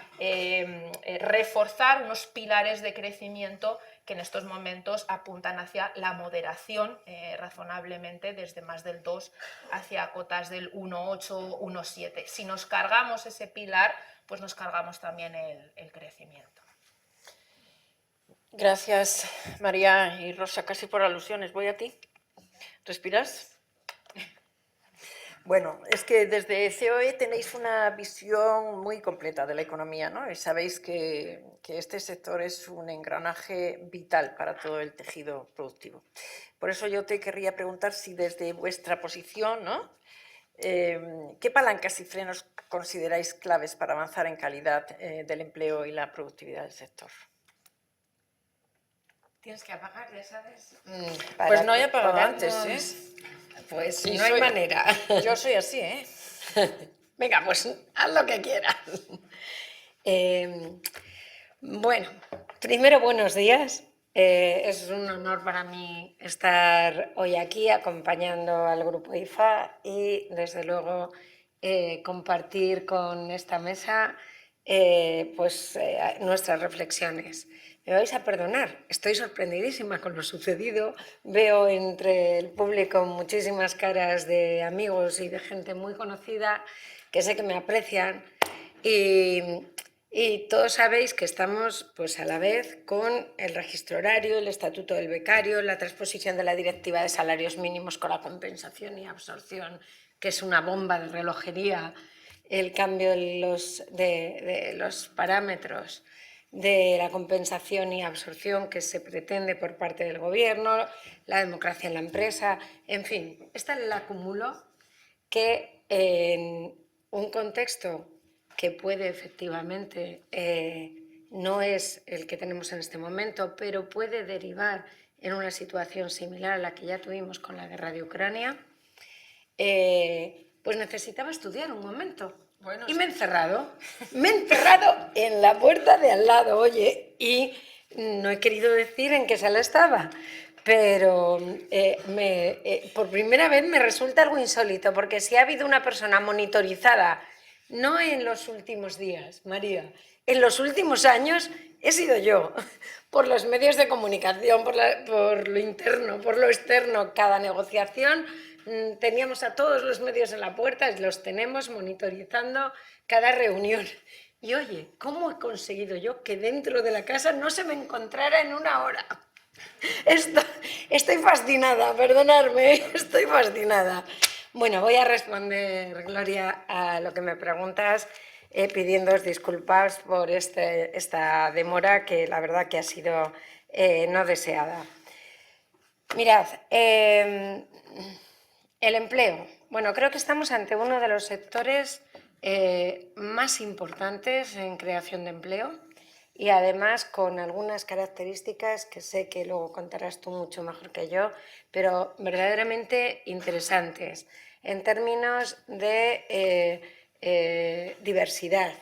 reforzar unos pilares de crecimiento que en estos momentos apuntan hacia la moderación razonablemente, desde más del 2 hacia cotas del 1,8, 1,7. Si nos cargamos ese pilar, pues nos cargamos también el crecimiento. Gracias, María y Rosa, casi por alusiones. Voy a ti. ¿Respiras? Bueno, es que desde COE tenéis una visión muy completa de la economía, ¿no? Y sabéis que este sector es un engranaje vital para todo el tejido productivo. Por eso yo te querría preguntar si desde vuestra posición, ¿no? ¿Qué palancas y frenos consideráis claves para avanzar en calidad del empleo y la productividad del sector? Tienes que apagar, ya sabes. Pues no he apagado antes, ¿eh? Pues Y no hay manera. Yo soy así, ¿eh? Venga, pues haz lo que quieras. Bueno, primero buenos días. Es un honor para mí estar hoy aquí acompañando al Grupo IFA y desde luego compartir con esta mesa nuestras reflexiones. Me vais a perdonar, estoy sorprendidísima con lo sucedido. Veo entre el público muchísimas caras de amigos y de gente muy conocida que sé que me aprecian y todos sabéis que estamos pues a la vez con el registro horario, el estatuto del becario, la transposición de la directiva de salarios mínimos con la compensación y absorción, que es una bomba de relojería, el cambio de los parámetros de la compensación y absorción que se pretende por parte del gobierno, la democracia en la empresa, en fin, está el acúmulo que en un contexto que puede efectivamente no es el que tenemos en este momento, pero puede derivar en una situación similar a la que ya tuvimos con la guerra de Ucrania, pues necesitaba estudiar un momento. Bueno, y me he encerrado en la puerta de al lado, oye, y no he querido decir en qué sala estaba, pero por primera vez me resulta algo insólito, porque si ha habido una persona monitorizada, no en los últimos días, María, en los últimos años he sido yo, por los medios de comunicación, por lo interno, por lo externo, cada negociación teníamos a todos los medios en la puerta y los tenemos monitorizando cada reunión. Y oye, ¿cómo he conseguido yo que dentro de la casa no se me encontrara en una hora? Estoy fascinada, perdonadme, estoy fascinada. Bueno, voy a responder, Gloria, a lo que me preguntas, pidiéndoos disculpas por esta demora que la verdad que ha sido no deseada. Mirad, el empleo. Bueno, creo que estamos ante uno de los sectores más importantes en creación de empleo y además con algunas características que sé que luego contarás tú mucho mejor que yo, pero verdaderamente interesantes en términos de diversidad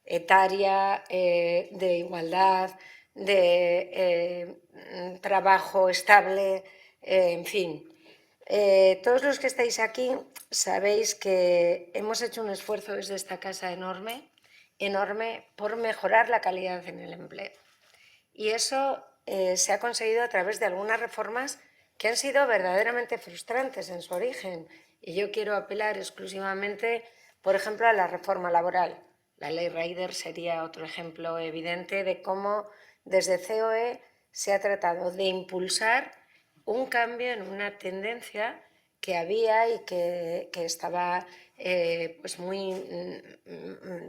etaria, de igualdad, de trabajo estable, en fin. Todos los que estáis aquí sabéis que hemos hecho un esfuerzo desde esta casa enorme por mejorar la calidad en el empleo. Y eso se ha conseguido a través de algunas reformas que han sido verdaderamente frustrantes en su origen. Y yo quiero apelar exclusivamente, por ejemplo, a la reforma laboral. La ley Rider sería otro ejemplo evidente de cómo desde COE se ha tratado de impulsar un cambio en una tendencia que había y que estaba pues muy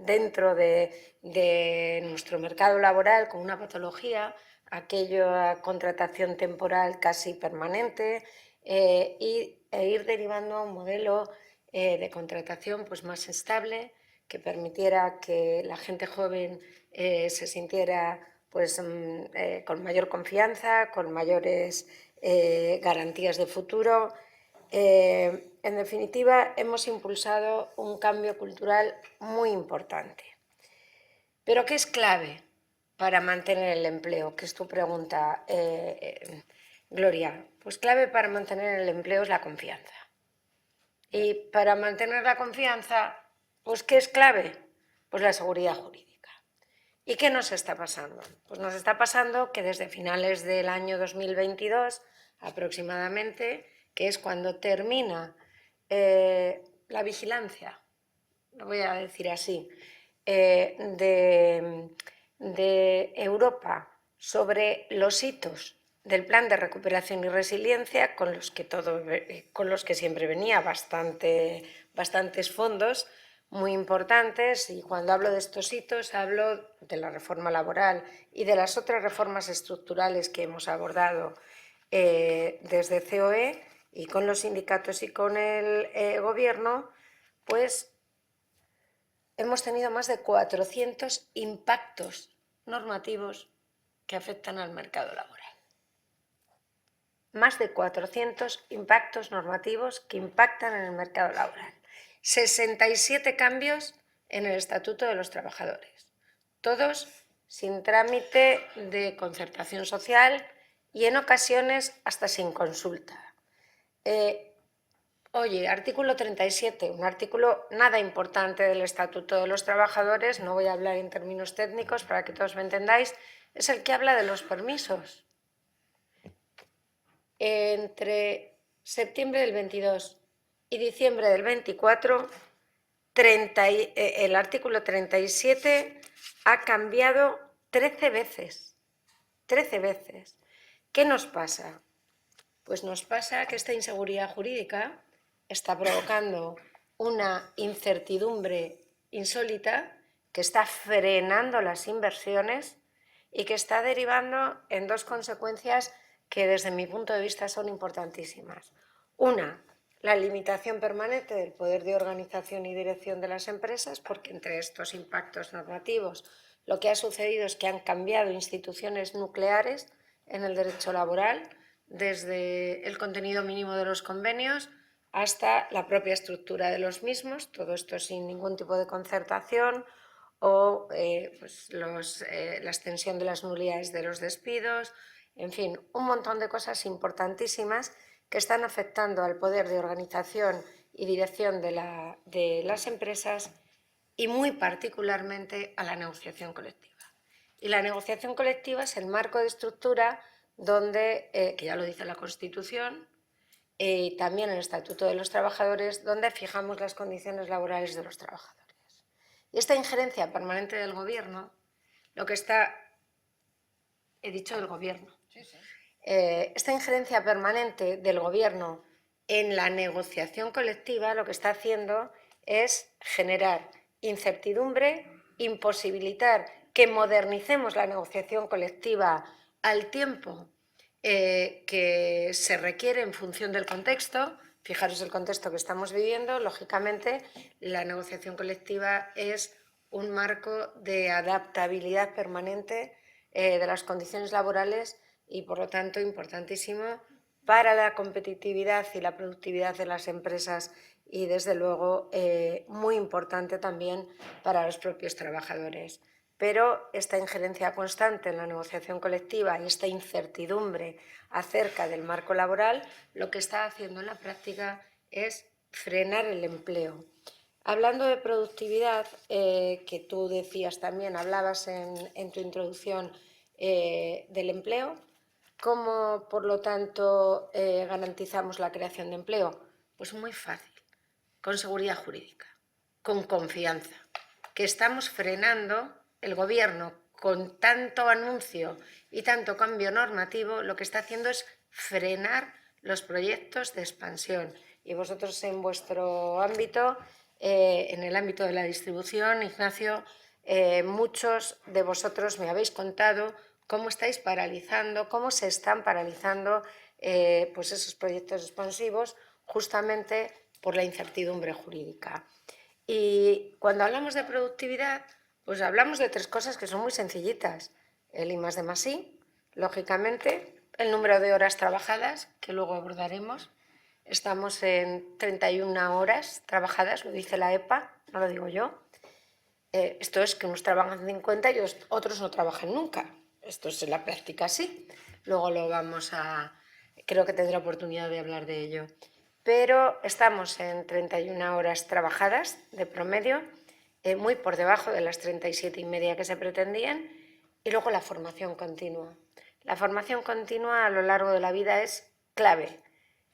dentro de nuestro mercado laboral con una patología, aquella contratación temporal casi permanente e ir derivando a un modelo de contratación pues más estable que permitiera que la gente joven se sintiera pues con mayor confianza, con mayores garantías de futuro. En definitiva, hemos impulsado un cambio cultural muy importante. ¿Pero qué es clave para mantener el empleo? Que es tu pregunta, Gloria. Pues clave para mantener el empleo es la confianza. Y para mantener la confianza, pues ¿qué es clave? Pues la seguridad jurídica. ¿Y qué nos está pasando? Pues nos está pasando que desde finales del año 2022 aproximadamente, que es cuando termina la vigilancia, lo voy a decir así, de Europa sobre los hitos del plan de recuperación y resiliencia con los que siempre venía bastante bastantes fondos muy importantes, y cuando hablo de estos hitos hablo de la reforma laboral y de las otras reformas estructurales que hemos abordado desde COE y con los sindicatos y con el gobierno, pues hemos tenido más de 400 impactos normativos que afectan al mercado laboral. Más de 400 impactos normativos que impactan en el mercado laboral. 67 cambios en el Estatuto de los Trabajadores, todos sin trámite de concertación social y en ocasiones hasta sin consulta. Oye, artículo 37, un artículo nada importante del Estatuto de los Trabajadores, no voy a hablar en términos técnicos para que todos me entendáis, es el que habla de los permisos. Entre septiembre del 22 y diciembre del 24, el artículo 37 ha cambiado 13 veces. 13 veces. ¿Qué nos pasa? Pues nos pasa que esta inseguridad jurídica está provocando una incertidumbre insólita que está frenando las inversiones y que está derivando en dos consecuencias que desde mi punto de vista son importantísimas. Una, la limitación permanente del poder de organización y dirección de las empresas, porque entre estos impactos normativos lo que ha sucedido es que han cambiado instituciones nucleares en el derecho laboral, desde el contenido mínimo de los convenios hasta la propia estructura de los mismos, todo esto sin ningún tipo de concertación, o la extensión de las nulidades de los despidos, en fin, un montón de cosas importantísimas que están afectando al poder de organización y dirección de las empresas y muy particularmente a la negociación colectiva. Y la negociación colectiva es el marco de estructura donde, que ya lo dice la Constitución, y también el Estatuto de los Trabajadores, donde fijamos las condiciones laborales de los trabajadores. Y esta injerencia permanente del Gobierno, lo que está... He dicho del Gobierno. Sí, sí. Esta injerencia permanente del Gobierno en la negociación colectiva lo que está haciendo es generar incertidumbre, imposibilitar que modernicemos la negociación colectiva al tiempo que se requiere en función del contexto. Fijaros el contexto que estamos viviendo, lógicamente la negociación colectiva es un marco de adaptabilidad permanente de las condiciones laborales y, por lo tanto, importantísimo para la competitividad y la productividad de las empresas y, desde luego, muy importante también para los propios trabajadores. Pero esta injerencia constante en la negociación colectiva y esta incertidumbre acerca del marco laboral lo que está haciendo en la práctica es frenar el empleo. Hablando de productividad, que tú decías también, hablabas en tu introducción del empleo, ¿cómo, por lo tanto, garantizamos la creación de empleo? Pues muy fácil, con seguridad jurídica, con confianza, que estamos frenando. El Gobierno, con tanto anuncio y tanto cambio normativo, lo que está haciendo es frenar los proyectos de expansión. Y vosotros en vuestro ámbito, en el ámbito de la distribución, Ignacio, muchos de vosotros me habéis contado cómo estáis paralizando, cómo se están paralizando pues esos proyectos expansivos justamente por la incertidumbre jurídica. Y cuando hablamos de productividad, pues hablamos de tres cosas que son muy sencillitas. El I+D+I, lógicamente, el número de horas trabajadas, que luego abordaremos. Estamos en 31 horas trabajadas, lo dice la EPA, no lo digo yo. Esto es que unos trabajan 50 y otros no trabajan nunca. Esto es en la práctica así. Luego lo vamos a... Creo que tendré oportunidad de hablar de ello. Pero estamos en 31 horas trabajadas de promedio, muy por debajo de las 37,5 que se pretendían, y luego la formación continua. La formación continua a lo largo de la vida es clave,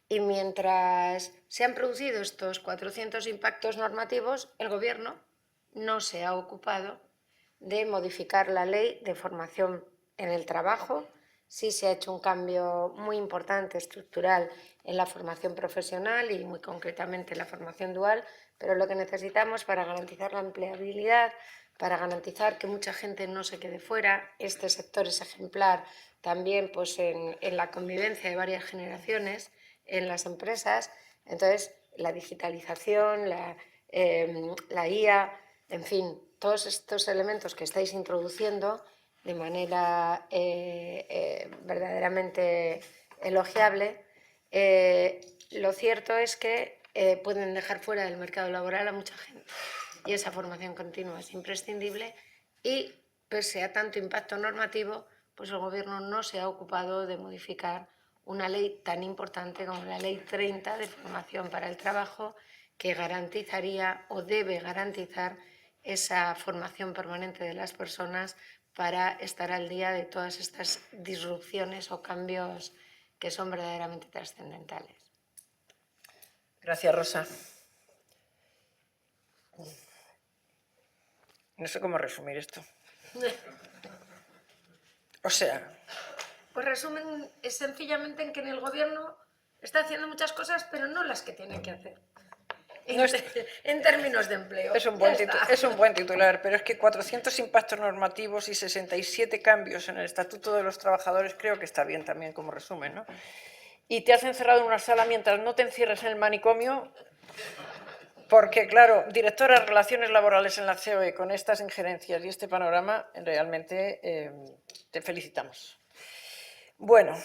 y mientras se han producido estos 400 impactos normativos, el Gobierno no se ha ocupado de modificar la ley de formación en el trabajo, sí se ha hecho un cambio muy importante, estructural, en la formación profesional y muy concretamente en la formación dual, pero lo que necesitamos para garantizar la empleabilidad, para garantizar que mucha gente no se quede fuera, este sector es ejemplar también pues, en la convivencia de varias generaciones en las empresas, entonces la digitalización, la IA, en fin, todos estos elementos que estáis introduciendo de manera verdaderamente elogiable, lo cierto es que pueden dejar fuera del mercado laboral a mucha gente y esa formación continua es imprescindible y pese a tanto impacto normativo, pues el Gobierno no se ha ocupado de modificar una ley tan importante como la Ley 30 de formación para el trabajo, que garantizaría o debe garantizar esa formación permanente de las personas para estar al día de todas estas disrupciones o cambios que son verdaderamente trascendentales. Gracias, Rosa. No sé cómo resumir esto. O sea, Pues resumen es sencillamente en que en el Gobierno está haciendo muchas cosas, pero no las que tiene que hacer. No es- En términos de empleo. es un buen titular, pero es que 400 impactos normativos y 67 cambios en el Estatuto de los Trabajadores creo que está bien también como resumen, ¿no? Y te has encerrado en una sala mientras no te encierres en el manicomio, porque, claro, directora de Relaciones Laborales en la COE, con estas injerencias y este panorama, realmente te felicitamos. Bueno,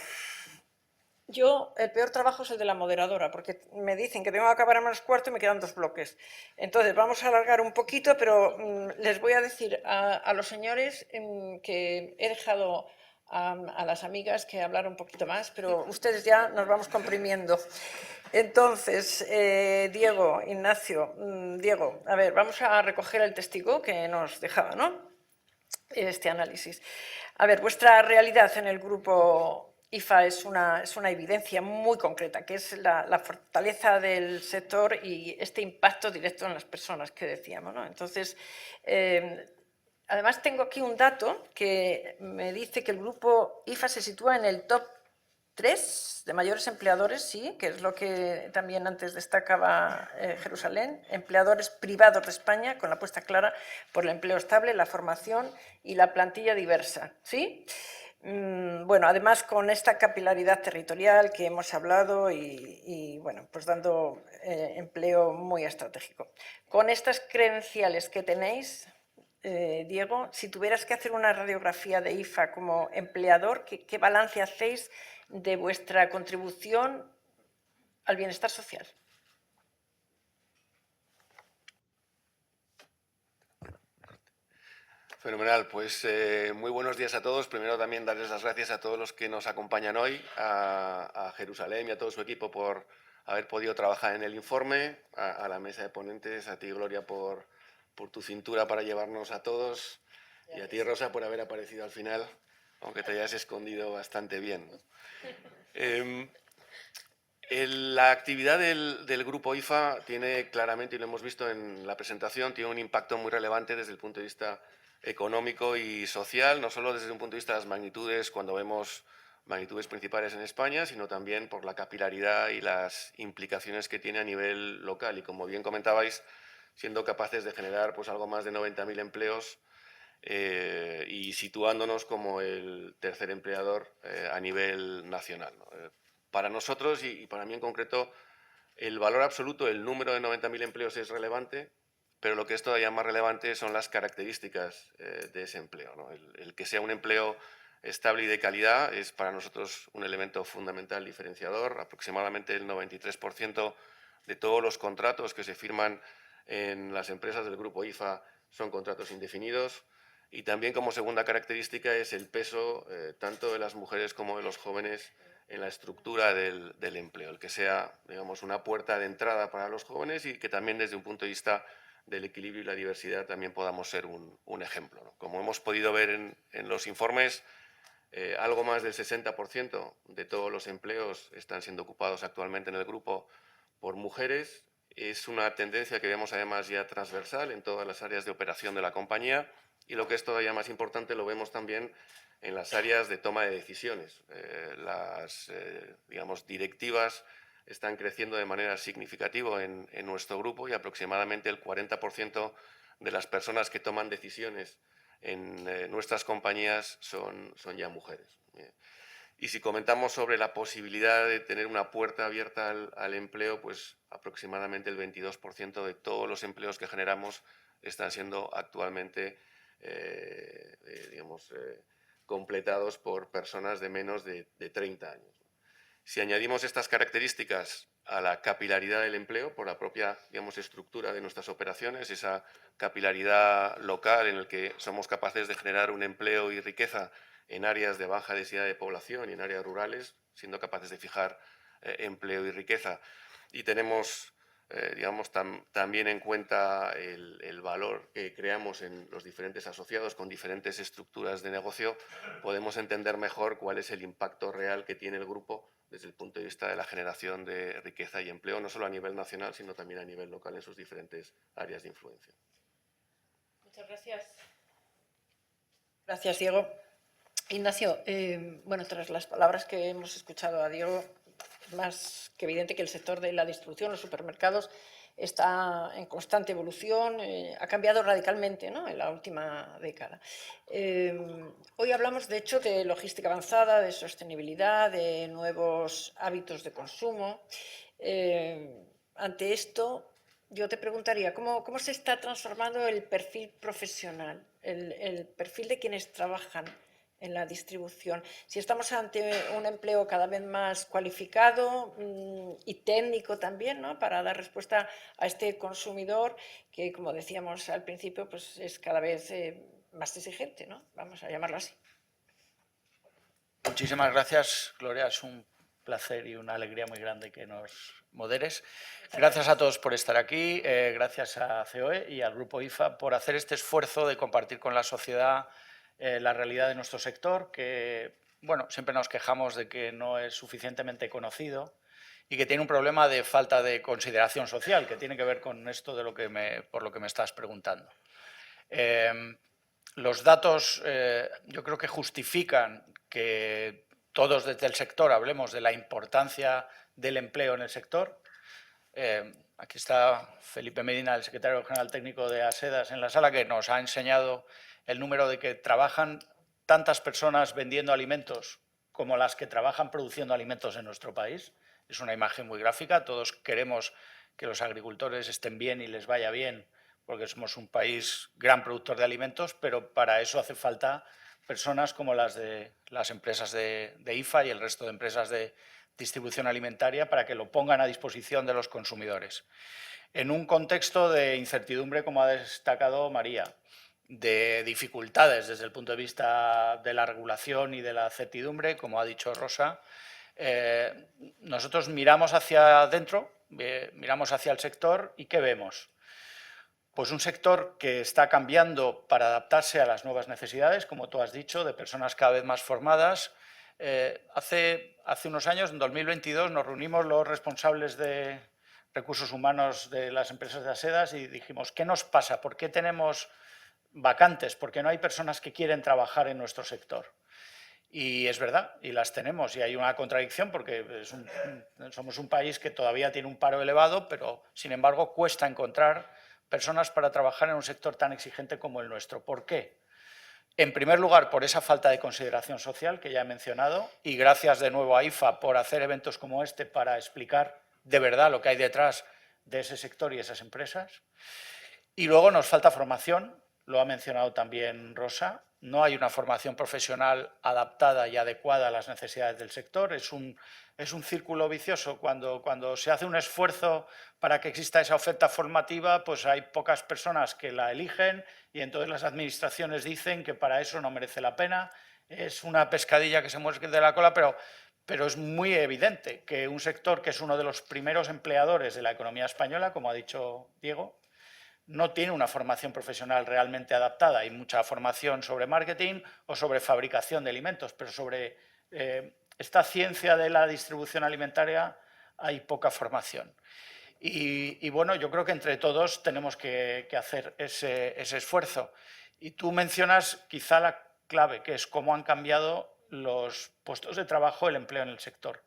yo, el peor trabajo es el de la moderadora, porque me dicen que tengo que acabar a -4 y me quedan 2 bloques. Entonces, vamos a alargar un poquito, pero les voy a decir a los señores que he dejado a las amigas que hablar un poquito más, pero ustedes ya nos vamos comprimiendo. Entonces, Diego, Ignacio, Diego, a ver, vamos a recoger el testigo que nos dejaba, ¿no? Este análisis. A ver, vuestra realidad en el grupo IFA es una evidencia muy concreta, que es la fortaleza del sector y este impacto directo en las personas que decíamos, ¿no? Entonces, además tengo aquí un dato que me dice que el grupo IFA se sitúa en el top 3 de mayores empleadores, sí, que es lo que también antes destacaba Jerusalén, empleadores privados de España, con la apuesta clara por el empleo estable, la formación y la plantilla diversa, ¿sí? Bueno, además con esta capilaridad territorial que hemos hablado y bueno, pues dando empleo muy estratégico. Con estas credenciales que tenéis, Diego, si tuvieras que hacer una radiografía de IFA como empleador, ¿qué balance hacéis de vuestra contribución al bienestar social? Fenomenal, pues muy buenos días a todos. Primero también darles las gracias a todos los que nos acompañan hoy, a Jerusalén y a todo su equipo por haber podido trabajar en el informe, a la mesa de ponentes, a ti Gloria por tu cintura para llevarnos a todos y a ti Rosa por haber aparecido al final, aunque te hayas escondido bastante bien. La actividad del grupo IFA tiene claramente, y lo hemos visto en la presentación, tiene un impacto muy relevante desde el punto de vista económico y social, no solo desde un punto de vista de las magnitudes, cuando vemos magnitudes principales en España, sino también por la capilaridad y las implicaciones que tiene a nivel local. Y como bien comentabais, siendo capaces de generar pues, algo más de 90.000 empleos y situándonos como el tercer empleador a nivel nacional, ¿no? Para nosotros y para mí en concreto, el valor absoluto, el número de 90.000 empleos es relevante, pero lo que es todavía más relevante son las características de ese empleo, ¿no? El que sea un empleo estable y de calidad es para nosotros un elemento fundamental diferenciador. Aproximadamente el 93% de todos los contratos que se firman en las empresas del grupo IFA son contratos indefinidos. Y también como segunda característica es el peso tanto de las mujeres como de los jóvenes en la estructura del empleo, el que sea, digamos, una puerta de entrada para los jóvenes y que también desde un punto de vista del equilibrio y la diversidad también podamos ser un ejemplo, ¿no? Como hemos podido ver en los informes, algo más del 60% de todos los empleos están siendo ocupados actualmente en el grupo por mujeres. Es una tendencia que vemos además ya transversal en todas las áreas de operación de la compañía Y lo que es todavía más importante lo vemos también en las áreas de toma de decisiones. Las digamos, directivas están creciendo de manera significativa en nuestro grupo y aproximadamente el 40% de las personas que toman decisiones en nuestras compañías son ya mujeres. Y si comentamos sobre la posibilidad de tener una puerta abierta al empleo, pues aproximadamente el 22% de todos los empleos que generamos están siendo actualmente completados por personas de menos de 30 años. Si añadimos estas características a la capilaridad del empleo, por la propia estructura de nuestras operaciones, esa capilaridad local en la que somos capaces de generar un empleo y riqueza en áreas de baja densidad de población y en áreas rurales, siendo capaces de fijar empleo y riqueza. Y tenemos también en cuenta el valor que creamos en los diferentes asociados con diferentes estructuras de negocio, podemos entender mejor cuál es el impacto real que tiene el grupo desde el punto de vista de la generación de riqueza y empleo, no solo a nivel nacional, sino también a nivel local en sus diferentes áreas de influencia. Muchas gracias. Gracias, Diego. Ignacio, bueno, tras las palabras que hemos escuchado a Diego, es más que evidente que el sector de la distribución, los supermercados, está en constante evolución, ha cambiado radicalmente, ¿no?, en la última década. Hoy hablamos, de hecho, de logística avanzada, de sostenibilidad, de nuevos hábitos de consumo. Ante esto, yo te preguntaría, ¿cómo se está transformando el perfil profesional, el perfil de quienes trabajan en la distribución? Si estamos ante un empleo cada vez más cualificado y técnico también, ¿no?, para dar respuesta a este consumidor que, como decíamos al principio, pues es cada vez más exigente, ¿no?, vamos a llamarlo así. Muchísimas gracias, Gloria. Es un placer y una alegría muy grande que nos moderes. Gracias a todos por estar aquí, gracias a COE y al Grupo IFA por hacer este esfuerzo de compartir con la sociedad la realidad de nuestro sector, que bueno, siempre nos quejamos de que no es suficientemente conocido y que tiene un problema de falta de consideración social, que tiene que ver con esto de por lo que me estás preguntando. Los datos yo creo que justifican que todos desde el sector hablemos de la importancia del empleo en el sector. Aquí está Felipe Medina, el secretario general técnico de Asedas, en la sala, que nos ha enseñado el número de que trabajan tantas personas vendiendo alimentos como las que trabajan produciendo alimentos en nuestro país. Es una imagen muy gráfica. Todos queremos que los agricultores estén bien y les vaya bien, porque somos un país gran productor de alimentos, pero para eso hace falta personas como las de las empresas de IFA y el resto de empresas de distribución alimentaria para que lo pongan a disposición de los consumidores. En un contexto de incertidumbre, como ha destacado María, de dificultades desde el punto de vista de la regulación y de la certidumbre, como ha dicho Rosa, nosotros miramos hacia adentro, miramos hacia el sector y ¿qué vemos? Pues un sector que está cambiando para adaptarse a las nuevas necesidades, como tú has dicho, de personas cada vez más formadas. Hace unos años, en 2022, nos reunimos los responsables de recursos humanos de las empresas de Asedas y dijimos, ¿qué nos pasa? ¿Por qué tenemos vacantes? ¿Por qué no hay personas que quieren trabajar en nuestro sector? Y es verdad, y las tenemos, y hay una contradicción porque somos un país que todavía tiene un paro elevado, pero sin embargo cuesta encontrar personas para trabajar en un sector tan exigente como el nuestro. ¿Por qué? En primer lugar, por esa falta de consideración social que ya he mencionado, y gracias de nuevo a IFA por hacer eventos como este para explicar de verdad lo que hay detrás de ese sector y esas empresas. Y luego nos falta formación, lo ha mencionado también Rosa. No hay una formación profesional adaptada y adecuada a las necesidades del sector. Es un círculo vicioso. Cuando se hace un esfuerzo para que exista esa oferta formativa, pues hay pocas personas que la eligen y entonces las administraciones dicen que para eso no merece la pena. Es una pescadilla que se muerde de la cola, pero es muy evidente que un sector que es uno de los primeros empleadores de la economía española, como ha dicho Diego, no tiene una formación profesional realmente adaptada. Hay mucha formación sobre marketing o sobre fabricación de alimentos, pero sobre esta ciencia de la distribución alimentaria hay poca formación. Y bueno, yo creo que entre todos tenemos que hacer ese esfuerzo. Y tú mencionas quizá la clave, que es cómo han cambiado los puestos de trabajo, el empleo en el sector,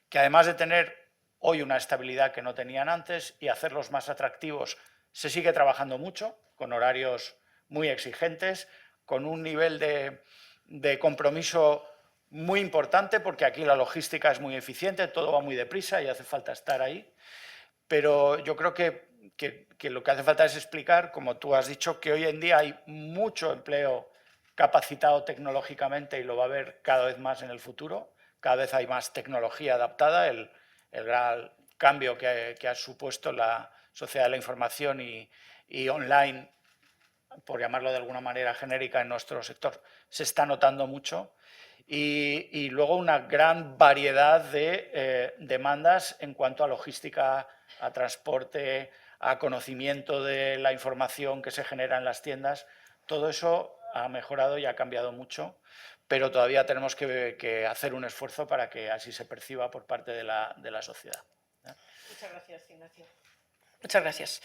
que además de tener hoy una estabilidad que no tenían antes y hacerlos más atractivos, se sigue trabajando mucho, con horarios muy exigentes, con un nivel de compromiso muy importante, porque aquí la logística es muy eficiente, todo va muy deprisa y hace falta estar ahí. Pero yo creo que lo que hace falta es explicar, como tú has dicho, que hoy en día hay mucho empleo capacitado tecnológicamente y lo va a haber cada vez más en el futuro. Cada vez hay más tecnología adaptada. El gran cambio que ha supuesto la sociedad de la información y online, por llamarlo de alguna manera genérica, en nuestro sector, se está notando mucho. Y luego una gran variedad de demandas en cuanto a logística, a transporte, a conocimiento de la información que se genera en las tiendas. Todo eso ha mejorado y ha cambiado mucho, pero todavía tenemos que hacer un esfuerzo para que así se perciba por parte de la sociedad. Muchas gracias, Ignacio. Muchas gracias.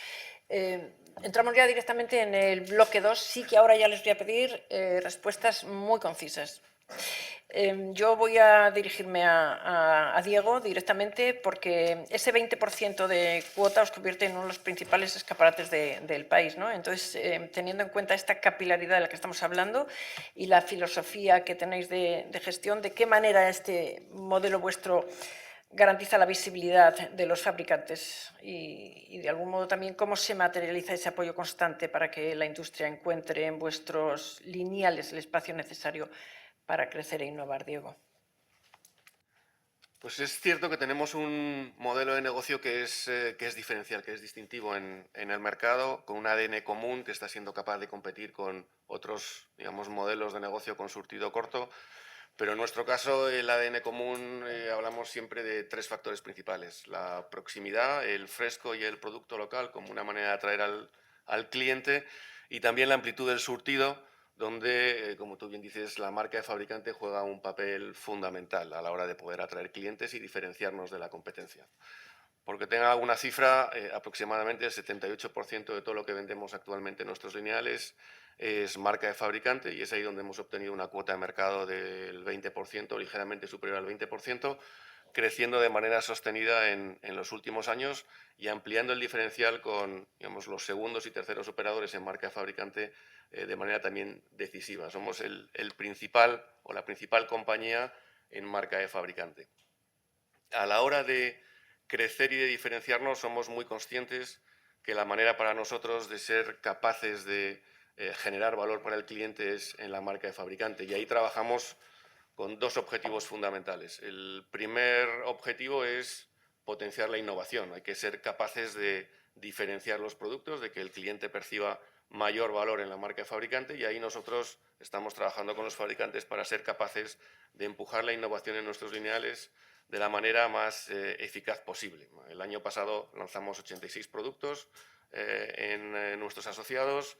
Entramos ya directamente en el bloque 2. Sí que ahora ya les voy a pedir respuestas muy concisas. Yo voy a dirigirme a Diego directamente porque ese 20% de cuota os convierte en uno de los principales escaparates del país, ¿no? Entonces, teniendo en cuenta esta capilaridad de la que estamos hablando y la filosofía que tenéis de gestión, ¿de qué manera este modelo vuestro garantiza la visibilidad de los fabricantes y de algún modo también cómo se materializa ese apoyo constante para que la industria encuentre en vuestros lineales el espacio necesario para crecer e innovar, Diego? Pues es cierto que tenemos un modelo de negocio que es diferencial, que es distintivo en el mercado, con un ADN común que está siendo capaz de competir con otros, digamos, modelos de negocio con surtido corto. Pero en nuestro caso, el ADN común, hablamos siempre de 3 factores principales: la proximidad, el fresco y el producto local como una manera de atraer al cliente, y también la amplitud del surtido, donde, como tú bien dices, la marca de fabricante juega un papel fundamental a la hora de poder atraer clientes y diferenciarnos de la competencia. Porque tenga alguna cifra, aproximadamente el 78% de todo lo que vendemos actualmente en nuestros lineales es marca de fabricante, y es ahí donde hemos obtenido una cuota de mercado del 20%, ligeramente superior al 20%, creciendo de manera sostenida en los últimos años y ampliando el diferencial con, digamos, los segundos y terceros operadores en marca de fabricante de manera también decisiva. Somos el principal o la principal compañía en marca de fabricante. A la hora de crecer y de diferenciarnos, somos muy conscientes que la manera para nosotros de ser capaces de generar valor para el cliente es en la marca de fabricante, y ahí trabajamos con 2 objetivos fundamentales. El primer objetivo es potenciar la innovación. Hay que ser capaces de diferenciar los productos, de que el cliente perciba mayor valor en la marca de fabricante, y ahí nosotros estamos trabajando con los fabricantes para ser capaces de empujar la innovación en nuestros lineales de la manera más eficaz posible. El año pasado lanzamos 86 productos en nuestros asociados,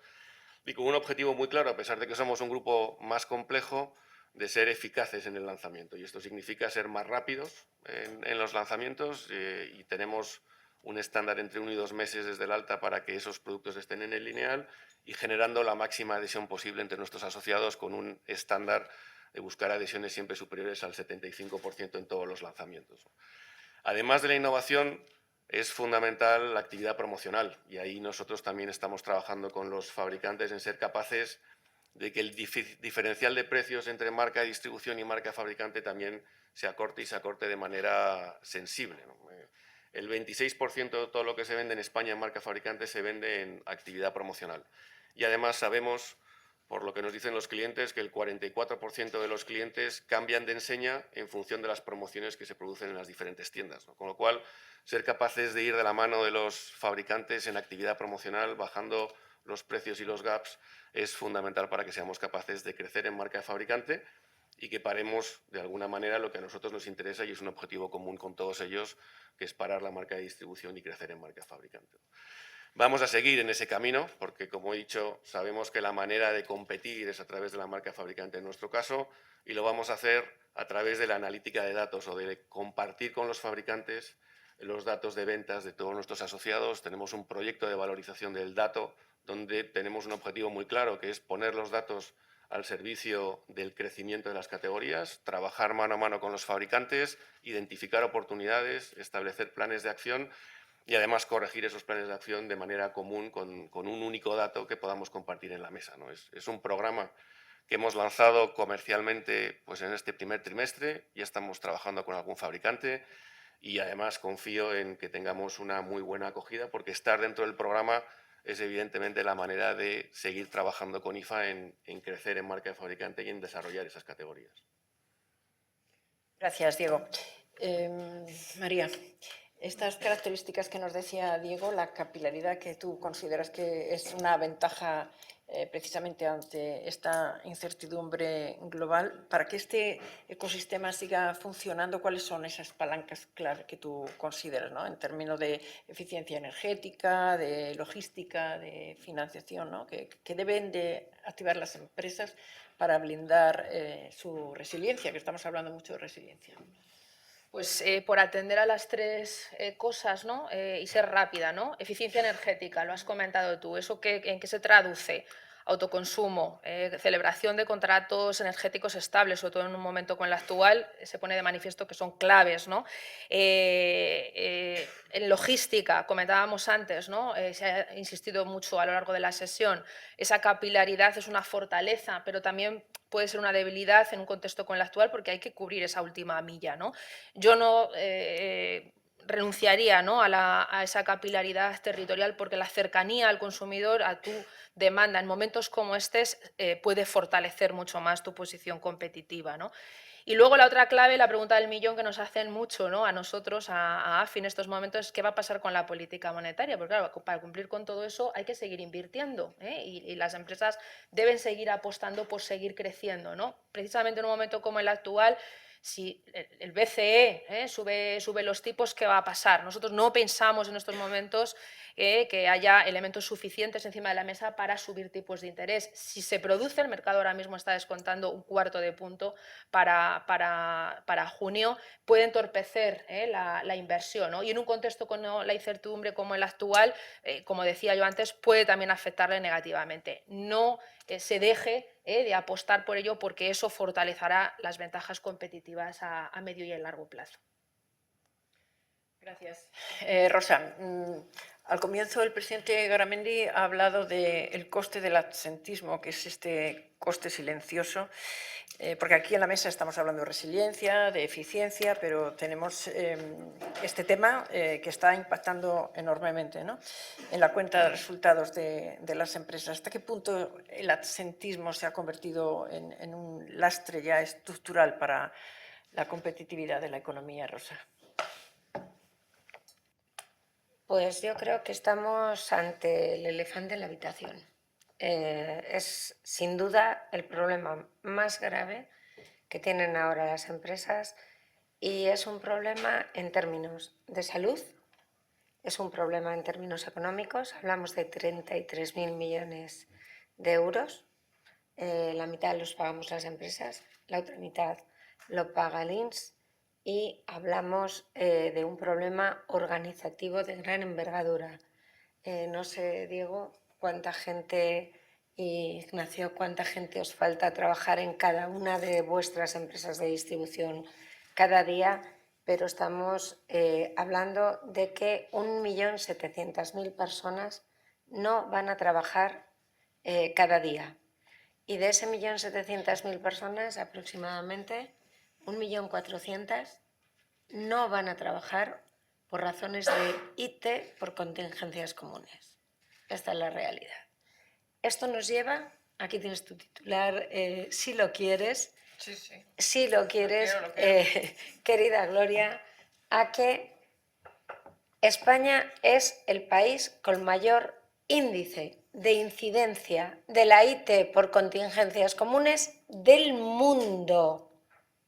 y con un objetivo muy claro, a pesar de que somos un grupo más complejo, de ser eficaces en el lanzamiento. Y esto significa ser más rápidos en los lanzamientos, y tenemos un estándar entre 1 y 2 meses desde el alta para que esos productos estén en el lineal, y generando la máxima adhesión posible entre nuestros asociados, con un estándar de buscar adhesiones siempre superiores al 75% en todos los lanzamientos. Además de la innovación, es fundamental la actividad promocional, y ahí nosotros también estamos trabajando con los fabricantes en ser capaces de que el diferencial de precios entre marca de distribución y marca fabricante también se acorte, y se acorte de manera sensible, ¿no? El 26% de todo lo que se vende en España en marca fabricante se vende en actividad promocional. Y además sabemos, por lo que nos dicen los clientes, que el 44% de los clientes cambian de enseña en función de las promociones que se producen en las diferentes tiendas, ¿no? Con lo cual, ser capaces de ir de la mano de los fabricantes en actividad promocional, bajando los precios y los gaps, es fundamental para que seamos capaces de crecer en marca de fabricante y que paremos de alguna manera lo que a nosotros nos interesa, y es un objetivo común con todos ellos, que es parar la marca de distribución y crecer en marca de fabricante. Vamos a seguir en ese camino porque, como he dicho, sabemos que la manera de competir es a través de la marca fabricante en nuestro caso, y lo vamos a hacer a través de la analítica de datos, o de compartir con los fabricantes los datos de ventas de todos nuestros asociados. Tenemos un proyecto de valorización del dato donde tenemos un objetivo muy claro, que es poner los datos al servicio del crecimiento de las categorías, trabajar mano a mano con los fabricantes, identificar oportunidades, establecer planes de acción y además corregir esos planes de acción de manera común con un único dato que podamos compartir en la mesa, ¿no? Es un programa que hemos lanzado comercialmente pues, en este primer trimestre, ya estamos trabajando con algún fabricante y además confío en que tengamos una muy buena acogida porque estar dentro del programa es evidentemente la manera de seguir trabajando con IFA en crecer en marca de fabricante y en desarrollar esas categorías. Gracias, Diego. María, estas características que nos decía Diego, la capilaridad que tú consideras que es una ventaja precisamente ante esta incertidumbre global, para que este ecosistema siga funcionando, ¿cuáles son esas palancas clave que tú consideras, ¿no? En términos de eficiencia energética, de logística, de financiación, ¿no? que deben de activar las empresas para blindar su resiliencia, que estamos hablando mucho de resiliencia? Pues por atender a las tres cosas, ¿no? Y ser rápida, ¿no? Eficiencia energética, lo has comentado tú. ¿Eso en qué se traduce? Autoconsumo, celebración de contratos energéticos estables, sobre todo en un momento como el actual, se pone de manifiesto que son claves, ¿no? En logística, comentábamos antes, ¿no? Se ha insistido mucho a lo largo de la sesión, esa capilaridad es una fortaleza, pero también puede ser una debilidad en un contexto como el actual porque hay que cubrir esa última milla, ¿no? Yo no renunciaría, ¿no? a esa capilaridad territorial porque la cercanía al consumidor, a tu demanda en momentos como estos, puede fortalecer mucho más tu posición competitiva, ¿no? Y luego la otra clave, la pregunta del millón que nos hacen mucho, ¿no? A nosotros, a AFI en estos momentos, es qué va a pasar con la política monetaria, porque claro, para cumplir con todo eso hay que seguir invirtiendo, ¿eh? Y las empresas deben seguir apostando por seguir creciendo, ¿no? Precisamente en un momento como el actual, si el BCE sube los tipos, ¿qué va a pasar? Nosotros no pensamos en estos momentos que haya elementos suficientes encima de la mesa para subir tipos de interés. Si se produce, el mercado ahora mismo está descontando un cuarto de punto para junio, puede entorpecer la inversión, ¿no? Y en un contexto con la incertidumbre como el actual, como decía yo antes, puede también afectarle negativamente. No se deje de apostar por ello porque eso fortalecerá las ventajas competitivas a medio y a largo plazo. Gracias. Rosa, al comienzo el presidente Garamendi ha hablado del coste del absentismo, que es este coste silencioso, porque aquí en la mesa estamos hablando de resiliencia, de eficiencia, pero tenemos este tema que está impactando enormemente, ¿no? En la cuenta de resultados de las empresas. ¿Hasta qué punto el absentismo se ha convertido en un lastre ya estructural para la competitividad de la economía, Rosa? Pues yo creo que estamos ante el elefante en la habitación. Es sin duda el problema más grave que tienen ahora las empresas y es un problema en términos de salud, es un problema en términos económicos, hablamos de 33.000 millones de euros, la mitad los pagamos las empresas, la otra mitad lo paga el INS. Y hablamos de un problema organizativo de gran envergadura. No sé, Diego, cuánta gente, y Ignacio, cuánta gente os falta trabajar en cada una de vuestras empresas de distribución cada día, pero estamos hablando de que 1.700.000 personas no van a trabajar cada día. Y de ese 1.700.000 personas, aproximadamente 1.400.000 no van a trabajar por razones de IT, por contingencias comunes. Esta es la realidad. Esto nos lleva, aquí tienes tu titular, si lo quieres, Sí, sí. si lo quieres, Lo quiero. querida Gloria, a que España es el país con mayor índice de incidencia de la IT por contingencias comunes del mundo.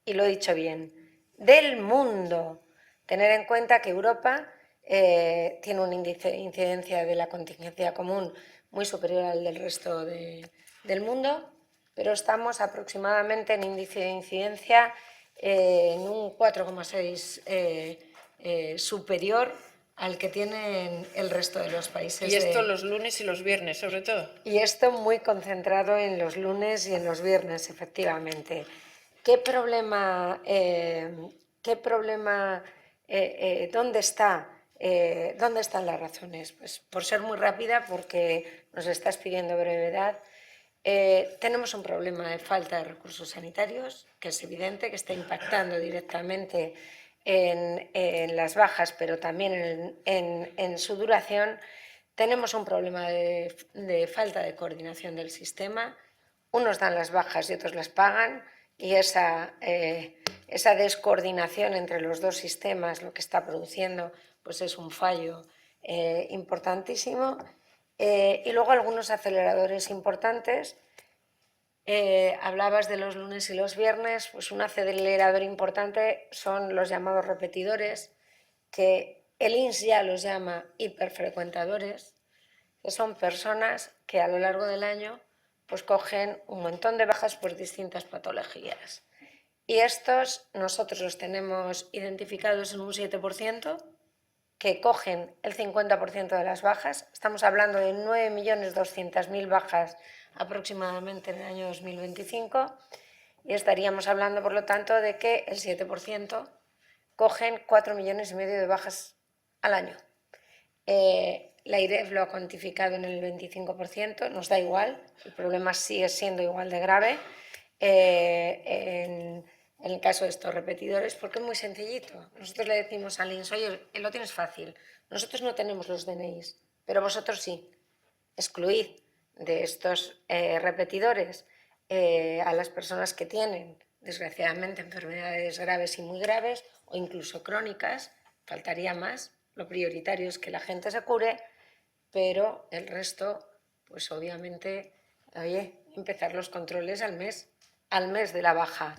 Y lo he dicho bien, del mundo. Tener en cuenta que Europa tiene un índice de incidencia de la contingencia común muy superior al del resto del mundo, pero estamos aproximadamente en índice de incidencia en un 4,6 superior al que tienen el resto de los países. Y esto los lunes y los viernes, sobre todo. Y esto muy concentrado en los lunes y en los viernes, efectivamente. ¿Qué problema, dónde están las razones? Pues por ser muy rápida, porque nos estás pidiendo brevedad, tenemos un problema de falta de recursos sanitarios, que es evidente, que está impactando directamente en las bajas, pero también en su duración. Tenemos un problema de falta de coordinación del sistema. Unos dan las bajas y otros las pagan, y esa descoordinación entre los dos sistemas lo que está produciendo pues es un fallo importantísimo. Y luego algunos aceleradores importantes. Hablabas de los lunes y los viernes, pues un acelerador importante son los llamados repetidores, que el INS ya los llama hiperfrecuentadores, que son personas que a lo largo del año pues cogen un montón de bajas por distintas patologías. Y estos nosotros los tenemos identificados en un 7%, que cogen el 50% de las bajas. Estamos hablando de 9.200.000 bajas aproximadamente en el año 2025, y estaríamos hablando, por lo tanto, de que el 7% cogen 4,5 millones de bajas al año. La IREF lo ha cuantificado en el 25%, nos da igual, el problema sigue siendo igual de grave en el caso de estos repetidores, porque es muy sencillito. Nosotros le decimos al INS, oye, lo tienes fácil, nosotros no tenemos los DNIs, pero vosotros sí. Excluid de estos repetidores a las personas que tienen, desgraciadamente, enfermedades graves y muy graves, o incluso crónicas. Faltaría más. Lo prioritario es que la gente se cure, pero el resto, pues obviamente, oye, empezar los controles al mes de la baja.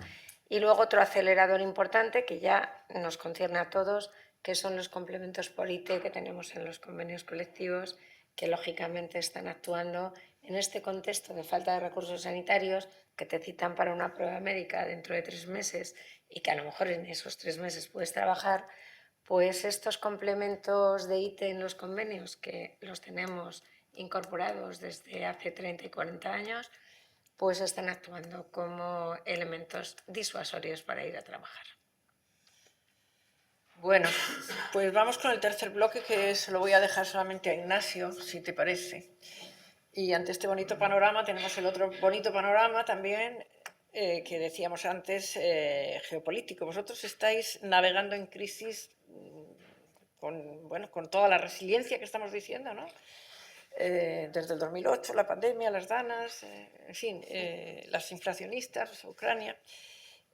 Y luego otro acelerador importante que ya nos concierne a todos, que son los complementos por IT que tenemos en los convenios colectivos, que lógicamente están actuando en este contexto de falta de recursos sanitarios, que te citan para una prueba médica dentro de 3 meses y que a lo mejor en esos 3 meses puedes trabajar. Pues estos complementos de IT en los convenios, que los tenemos incorporados desde hace 30 y 40 años, pues están actuando como elementos disuasorios para ir a trabajar. Bueno, pues vamos con el tercer bloque, que se lo voy a dejar solamente a Ignacio, si te parece. Y ante este bonito panorama tenemos el otro bonito panorama también, que decíamos antes, geopolítico. Vosotros estáis navegando en crisis con toda la resiliencia que estamos diciendo, ¿no? Desde el 2008, la pandemia, las danas, en fin, las inflacionistas, Ucrania.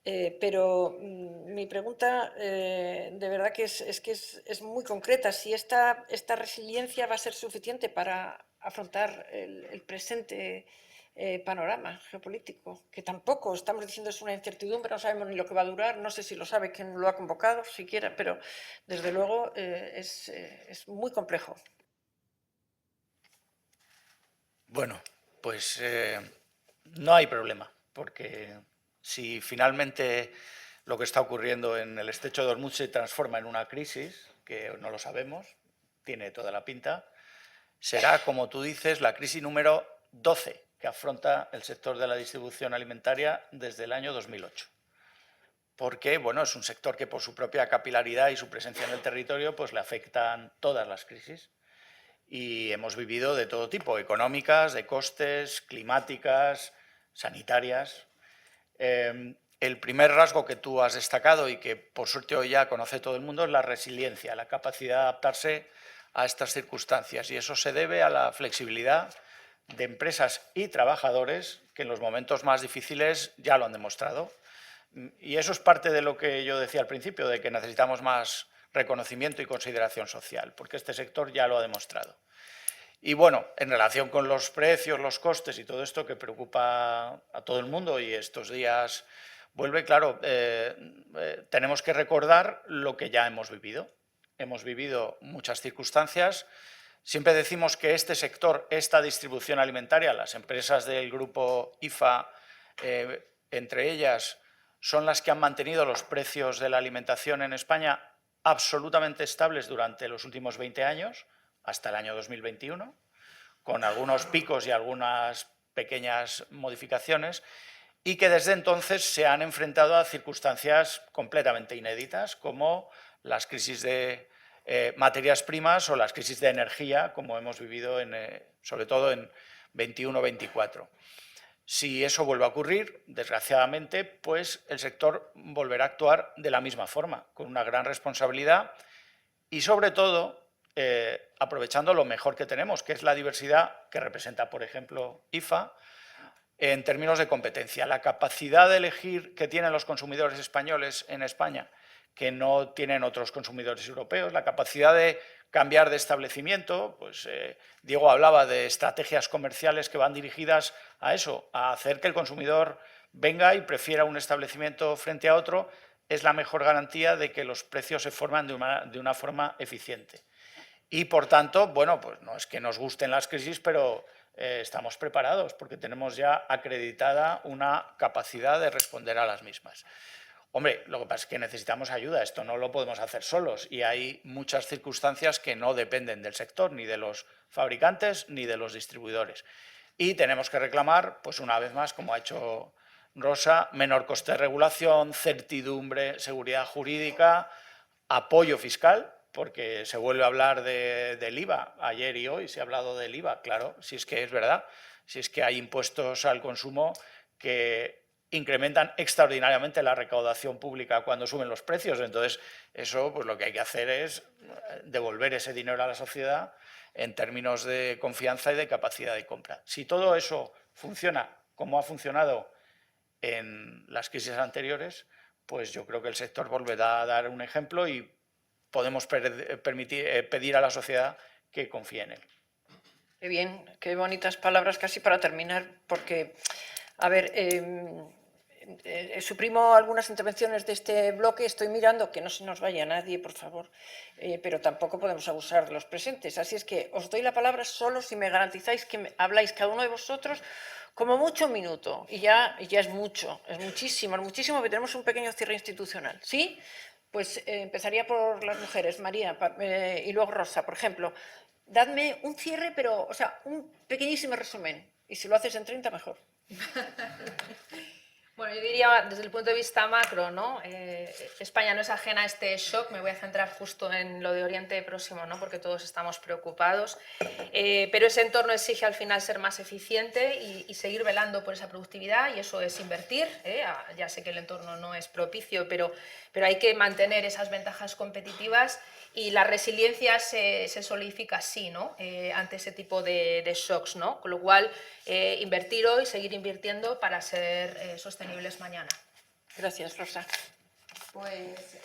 Pero mi pregunta de verdad que es muy concreta. Si esta resiliencia va a ser suficiente para afrontar el presente panorama geopolítico, que tampoco estamos diciendo es una incertidumbre, no sabemos ni lo que va a durar, no sé si lo sabe quién lo ha convocado siquiera, pero desde luego es muy complejo. Bueno, pues no hay problema, porque si finalmente lo que está ocurriendo en el estrecho de Hormuz se transforma en una crisis, que no lo sabemos, tiene toda la pinta, será, como tú dices, la crisis número 12 que afronta el sector de la distribución alimentaria desde el año 2008. Porque, bueno, es un sector que por su propia capilaridad y su presencia en el territorio pues le afectan todas las crisis. Y hemos vivido de todo tipo, económicas, de costes, climáticas, sanitarias. El primer rasgo que tú has destacado y que por suerte hoy ya conoce todo el mundo es la resiliencia, la capacidad de adaptarse a estas circunstancias, y eso se debe a la flexibilidad de empresas y trabajadores que en los momentos más difíciles ya lo han demostrado. Y eso es parte de lo que yo decía al principio, de que necesitamos más reconocimiento y consideración social, porque este sector ya lo ha demostrado. Y bueno, en relación con los precios, los costes y todo esto que preocupa a todo el mundo y estos días vuelve, claro, tenemos que recordar lo que ya hemos vivido. Hemos vivido muchas circunstancias. Siempre decimos que este sector, esta distribución alimentaria, las empresas del grupo IFA, entre ellas, son las que han mantenido los precios de la alimentación en España absolutamente estables durante los últimos 20 años, hasta el año 2021, con algunos picos y algunas pequeñas modificaciones, y que desde entonces se han enfrentado a circunstancias completamente inéditas, como las crisis de materias primas o las crisis de energía, como hemos vivido sobre todo en 21-24. Si eso vuelve a ocurrir, desgraciadamente, pues el sector volverá a actuar de la misma forma, con una gran responsabilidad y, sobre todo, aprovechando lo mejor que tenemos, que es la diversidad que representa, por ejemplo, IFA, en términos de competencia. La capacidad de elegir que tienen los consumidores españoles en España, que no tienen otros consumidores europeos, la capacidad de cambiar de establecimiento, pues Diego hablaba de estrategias comerciales que van dirigidas a eso, a hacer que el consumidor venga y prefiera un establecimiento frente a otro, es la mejor garantía de que los precios se forman de una forma eficiente. Y, por tanto, bueno, pues no es que nos gusten las crisis, pero estamos preparados porque tenemos ya acreditada una capacidad de responder a las mismas. Hombre, lo que pasa es que necesitamos ayuda, esto no lo podemos hacer solos y hay muchas circunstancias que no dependen del sector, ni de los fabricantes ni de los distribuidores. Y tenemos que reclamar, pues una vez más, como ha hecho Rosa, menor coste de regulación, certidumbre, seguridad jurídica, apoyo fiscal, porque se vuelve a hablar del IVA. Ayer y hoy se ha hablado del IVA, claro, si es que es verdad, si es que hay impuestos al consumo que incrementan extraordinariamente la recaudación pública cuando suben los precios. Entonces, eso pues lo que hay que hacer es devolver ese dinero a la sociedad en términos de confianza y de capacidad de compra. Si todo eso funciona como ha funcionado en las crisis anteriores, pues yo creo que el sector volverá a dar un ejemplo y podemos pedir a la sociedad que confíe en él. Qué bien, qué bonitas palabras casi para terminar, porque, a ver, suprimo algunas intervenciones de este bloque, estoy mirando que no se nos vaya nadie, por favor, pero tampoco podemos abusar de los presentes. Así es que os doy la palabra solo si me garantizáis que habláis cada uno de vosotros como mucho un minuto, y ya es mucho, es muchísimo, porque tenemos un pequeño cierre institucional, ¿sí? Pues empezaría por las mujeres, María, y luego Rosa, por ejemplo. Dadme un cierre, pero, o sea, un pequeñísimo resumen, y si lo haces en 30, mejor. Bueno, yo diría desde el punto de vista macro, ¿no? España no es ajena a este shock, me voy a centrar justo en lo de Oriente Próximo, ¿no? Porque todos estamos preocupados, pero ese entorno exige al final ser más eficiente y seguir velando por esa productividad, y eso es invertir, ya sé que el entorno no es propicio, pero hay que mantener esas ventajas competitivas. Y la resiliencia se solidifica así, ¿no? Ante ese tipo de shocks, ¿no? Con lo cual, invertir hoy, seguir invirtiendo para ser sostenibles mañana. Gracias, Rosa. Pues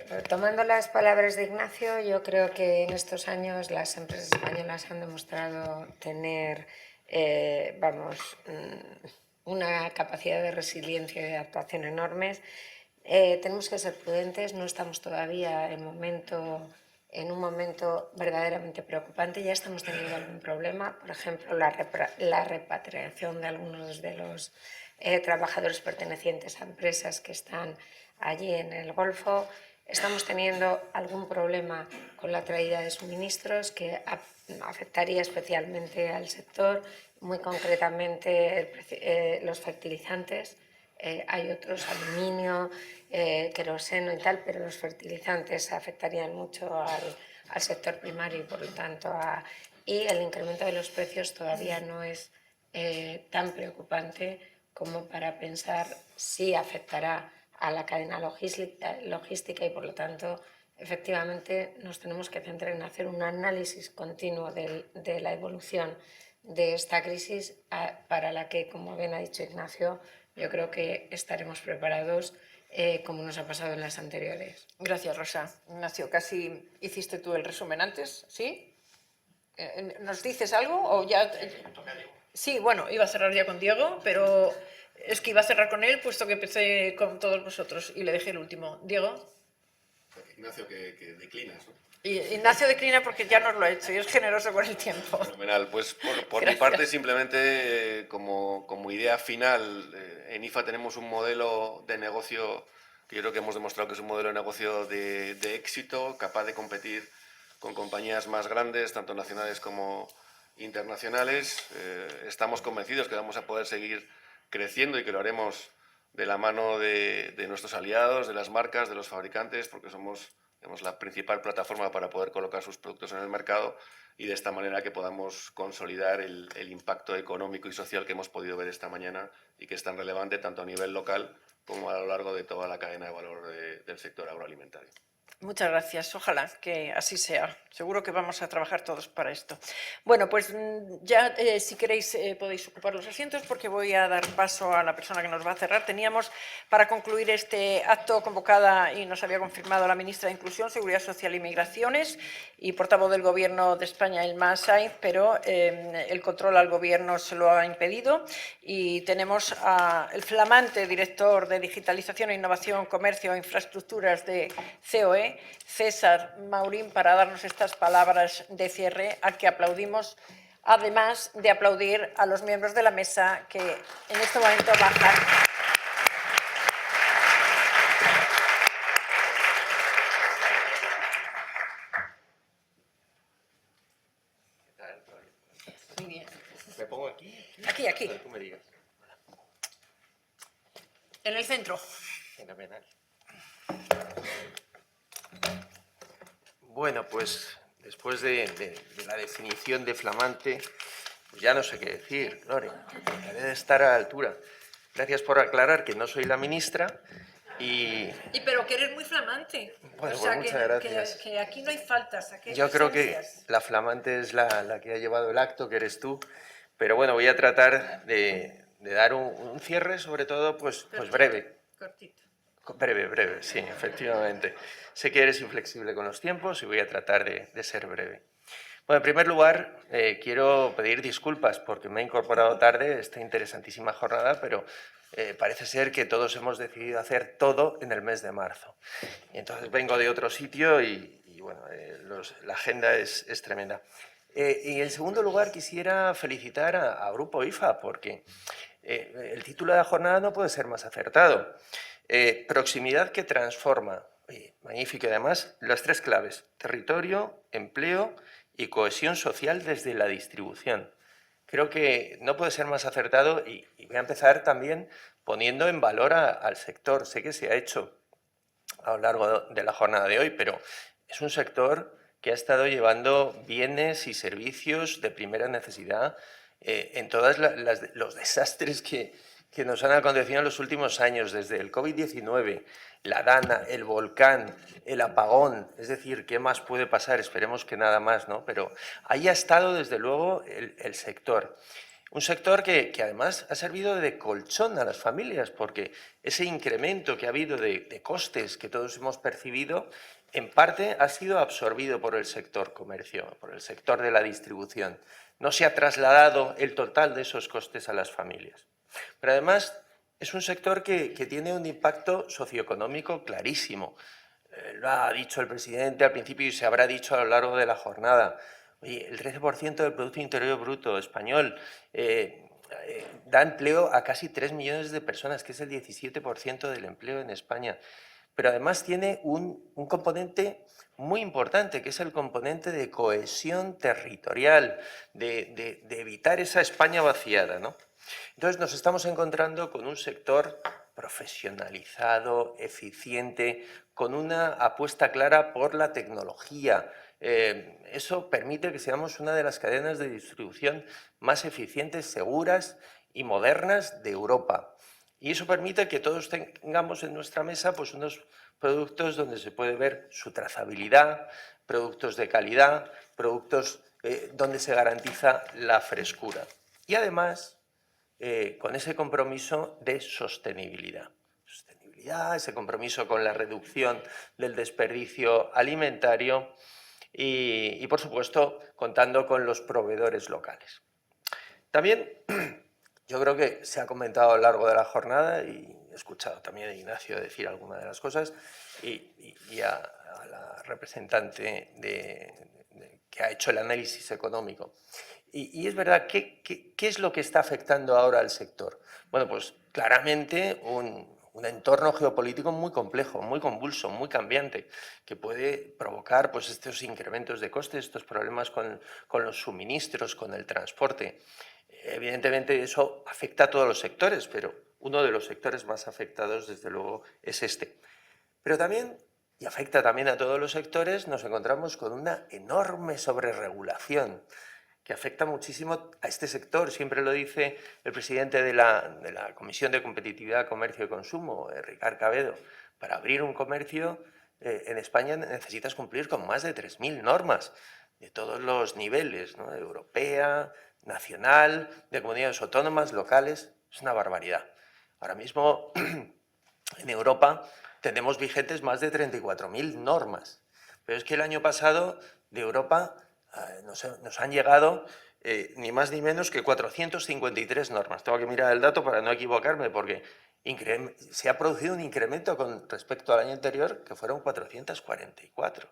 retomando las palabras de Ignacio, yo creo que en estos años las empresas españolas han demostrado tener, una capacidad de resiliencia y de adaptación enormes. Tenemos que ser prudentes, no estamos todavía en un momento verdaderamente preocupante, ya estamos teniendo algún problema, por ejemplo, la repatriación de algunos de los trabajadores pertenecientes a empresas que están allí en el Golfo. Estamos teniendo algún problema con la traída de suministros que afectaría especialmente al sector, muy concretamente los fertilizantes. Hay otros, aluminio, queroseno y tal, pero los fertilizantes afectarían mucho al sector primario y, por lo tanto, y el incremento de los precios todavía no es tan preocupante como para pensar si afectará a la cadena logística y, por lo tanto, efectivamente nos tenemos que centrar en hacer un análisis continuo de la evolución de esta crisis para la que, como bien ha dicho Ignacio, yo creo que estaremos preparados como nos ha pasado en las anteriores. Gracias, Rosa. Ignacio, casi hiciste tú el resumen antes, ¿sí? ¿Nos dices algo o ya...? Sí, bueno, iba a cerrar ya con Diego, pero es que iba a cerrar con él, puesto que empecé con todos vosotros y le dejé el último. Diego. Ignacio, que declinas, ¿no? Y Ignacio declina porque ya nos lo ha hecho y es generoso con el tiempo. Fenomenal. Pues por mi parte, simplemente como idea final, en IFA tenemos un modelo de negocio que yo creo que hemos demostrado que es un modelo de negocio de éxito, capaz de competir con compañías más grandes, tanto nacionales como internacionales. Estamos convencidos que vamos a poder seguir creciendo y que lo haremos de la mano de nuestros aliados, de las marcas, de los fabricantes, porque somos, digamos, la principal plataforma para poder colocar sus productos en el mercado y de esta manera que podamos consolidar el impacto económico y social que hemos podido ver esta mañana y que es tan relevante tanto a nivel local como a lo largo de toda la cadena de valor del sector agroalimentario. Muchas gracias, ojalá que así sea. Seguro que vamos a trabajar todos para esto. Bueno, pues ya si queréis podéis ocupar los asientos porque voy a dar paso a la persona que nos va a cerrar. Teníamos para concluir este acto convocada y nos había confirmado la ministra de Inclusión, Seguridad Social y Migraciones y portavoz del Gobierno de España, Ilma Sainz, pero el control al Gobierno se lo ha impedido y tenemos al flamante director de Digitalización e Innovación, Comercio e Infraestructuras de COE, César Maurín, para darnos estas palabras de cierre, al que aplaudimos, además de aplaudir a los miembros de la mesa que en este momento bajan. Muy bien. ¿Me pongo aquí? Aquí, aquí. Donde tú me digas. En el centro. Fenomenal. Bueno, pues después de la definición de flamante, pues ya no sé qué decir, Lore. Trataré de estar a la altura. Gracias por aclarar que no soy la ministra y... Pero que eres muy flamante. Bueno, o sea, pues muchas gracias. Que aquí no hay faltas. Aquí hay Yo creo que presencias. la flamante es la que ha llevado el acto, que eres tú. Pero bueno, voy a tratar de dar un cierre, sobre todo, pues breve. Cortito. Breve, sí, efectivamente. Sé que eres inflexible con los tiempos y voy a tratar de ser breve. Bueno, en primer lugar, quiero pedir disculpas porque me he incorporado tarde a esta interesantísima jornada, pero parece ser que todos hemos decidido hacer todo en el mes de marzo. Y entonces vengo de otro sitio y bueno, la agenda es tremenda. Y en segundo lugar, quisiera felicitar a Grupo IFA porque el título de la jornada no puede ser más acertado. Proximidad que transforma. Magnífico. Y además, las tres claves: territorio, empleo y cohesión social desde la distribución. Creo que no puede ser más acertado y voy a empezar también poniendo en valor al sector. Sé que se ha hecho a lo largo de la jornada de hoy, pero es un sector que ha estado llevando bienes y servicios de primera necesidad en todos los desastres que nos han acontecido en los últimos años, desde el COVID-19, la Dana, el volcán, el apagón. Es decir, ¿qué más puede pasar? Esperemos que nada más, ¿no? Pero ahí ha estado, desde luego, el sector. Un sector que además ha servido de colchón a las familias, porque ese incremento que ha habido de costes que todos hemos percibido, en parte ha sido absorbido por el sector comercio, por el sector de la distribución. No se ha trasladado el total de esos costes a las familias. Pero además es un sector que tiene un impacto socioeconómico clarísimo. Lo ha dicho el presidente al principio y se habrá dicho a lo largo de la jornada. Oye, el 13% del Producto Interior Bruto español da empleo a casi 3 millones de personas, que es el 17% del empleo en España. Pero además tiene un componente muy importante, que es el componente de cohesión territorial, de evitar esa España vaciada, ¿no? Entonces nos estamos encontrando con un sector profesionalizado, eficiente, con una apuesta clara por la tecnología. Eso permite que seamos una de las cadenas de distribución más eficientes, seguras y modernas de Europa. Y eso permite que todos tengamos en nuestra mesa pues, unos productos donde se puede ver su trazabilidad, productos de calidad, productos donde se garantiza la frescura. Y además, con ese compromiso de sostenibilidad. Ese compromiso con la reducción del desperdicio alimentario y, por supuesto, contando con los proveedores locales. También yo creo que se ha comentado a lo largo de la jornada y he escuchado también a Ignacio decir alguna de las cosas y a la representante que ha hecho el análisis económico. Y es verdad, ¿qué es lo que está afectando ahora al sector? Bueno, pues claramente un un entorno geopolítico muy complejo, muy convulso, muy cambiante, que puede provocar pues, estos incrementos de costes, estos problemas con los suministros, con el transporte. Evidentemente eso afecta a todos los sectores, pero uno de los sectores más afectados, desde luego, es este. Pero también, y afecta también a todos los sectores, nos encontramos con una enorme sobreregulación que afecta muchísimo a este sector. Siempre lo dice el presidente de la Comisión de Competitividad, Comercio y Consumo, Ricard Cabedo. Para abrir un comercio en España necesitas cumplir con más de 3.000 normas de todos los niveles, ¿no? Europea, nacional, de comunidades autónomas, locales. Es una barbaridad. Ahora mismo en Europa tenemos vigentes más de 34.000 normas. Pero es que el año pasado de Europa nos han llegado ni más ni menos que 453 normas. Tengo que mirar el dato para no equivocarme porque se ha producido un incremento con respecto al año anterior que fueron 444.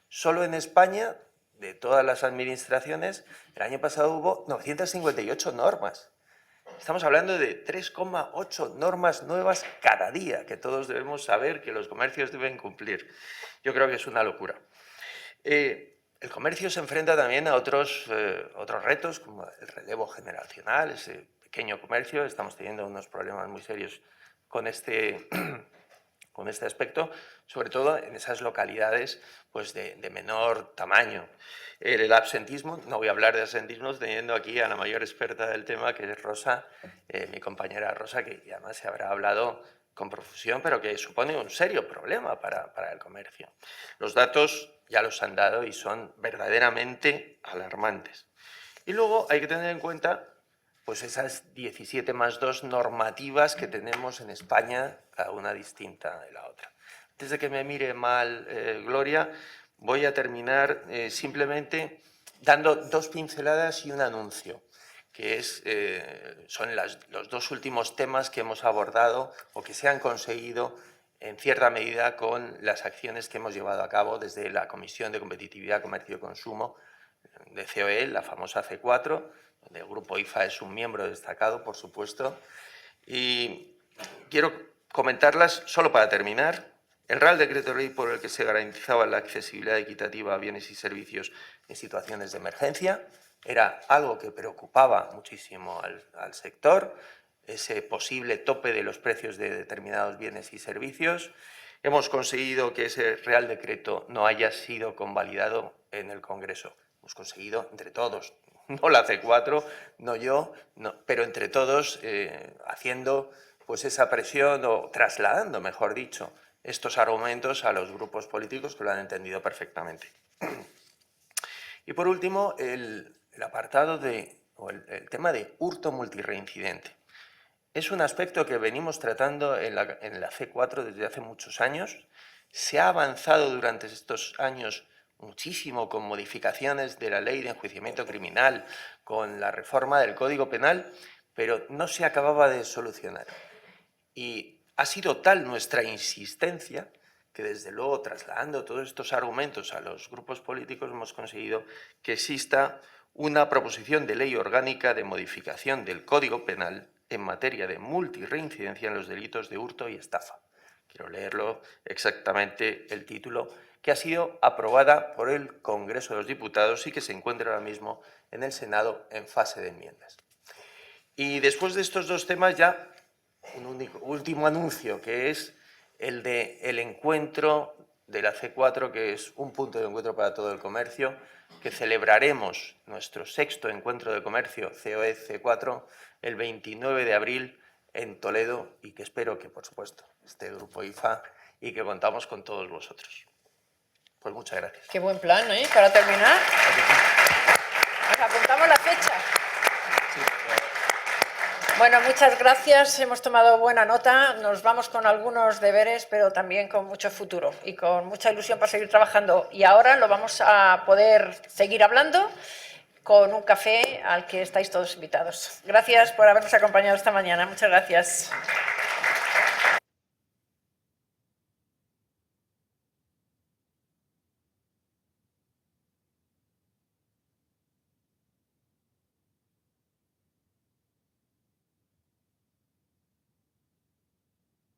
Solo en España, de todas las administraciones, el año pasado hubo 958 normas. Estamos hablando de 3,8 normas nuevas cada día, que todos debemos saber que los comercios deben cumplir. Yo creo que es una locura. El comercio se enfrenta también a otros retos, como el relevo generacional, ese pequeño comercio. Estamos teniendo unos problemas muy serios con este aspecto, sobre todo en esas localidades pues, de menor tamaño. El absentismo, no voy a hablar de absentismo teniendo aquí a la mayor experta del tema, que es Rosa, mi compañera Rosa, que además se habrá hablado con profusión, pero que supone un serio problema para el comercio. Los datos ya los han dado y son verdaderamente alarmantes. Y luego hay que tener en cuenta pues esas 17 más 2 normativas que tenemos en España, cada una distinta de la otra. Antes de que me mire mal Gloria, voy a terminar simplemente dando 2 pinceladas y un anuncio, que son los 2 últimos temas que hemos abordado o que se han conseguido en cierta medida con las acciones que hemos llevado a cabo desde la Comisión de Competitividad, Comercio y Consumo de COE, la famosa C4, donde el Grupo IFA es un miembro destacado, por supuesto. Y quiero comentarlas solo para terminar. El Real Decreto Ley por el que se garantizaba la accesibilidad equitativa a bienes y servicios en situaciones de emergencia era algo que preocupaba muchísimo al sector, ese posible tope de los precios de determinados bienes y servicios. Hemos conseguido que ese Real Decreto no haya sido convalidado en el Congreso. Hemos conseguido entre todos, no la C4, no yo, no, pero entre todos haciendo pues esa presión o trasladando, mejor dicho, estos argumentos a los grupos políticos que lo han entendido perfectamente. Y por último, el apartado el tema de hurto multireincidente. Es un aspecto que venimos tratando en la C4 desde hace muchos años. Se ha avanzado durante estos años muchísimo con modificaciones de la ley de enjuiciamiento criminal, con la reforma del Código Penal, pero no se acababa de solucionar. Y ha sido tal nuestra insistencia que desde luego trasladando todos estos argumentos a los grupos políticos hemos conseguido que exista una proposición de ley orgánica de modificación del Código Penal en materia de multirreincidencia en los delitos de hurto y estafa. Quiero leerlo exactamente el título, que ha sido aprobada por el Congreso de los Diputados y que se encuentra ahora mismo en el Senado en fase de enmiendas. Y después de estos 2 temas ya un último anuncio, que es el del encuentro de la C4, que es un punto de encuentro para todo el comercio, que celebraremos nuestro 6º encuentro de comercio COE C4 el 29 de abril en Toledo y que espero que, por supuesto, esté el Grupo IFA y que contamos con todos vosotros. Pues muchas gracias. Qué buen plan, ¿eh? Para terminar. Nos apuntamos la fecha. Bueno, muchas gracias. Hemos tomado buena nota. Nos vamos con algunos deberes, pero también con mucho futuro y con mucha ilusión para seguir trabajando. Y ahora lo vamos a poder seguir hablando con un café al que estáis todos invitados. Gracias por habernos acompañado esta mañana. Muchas gracias.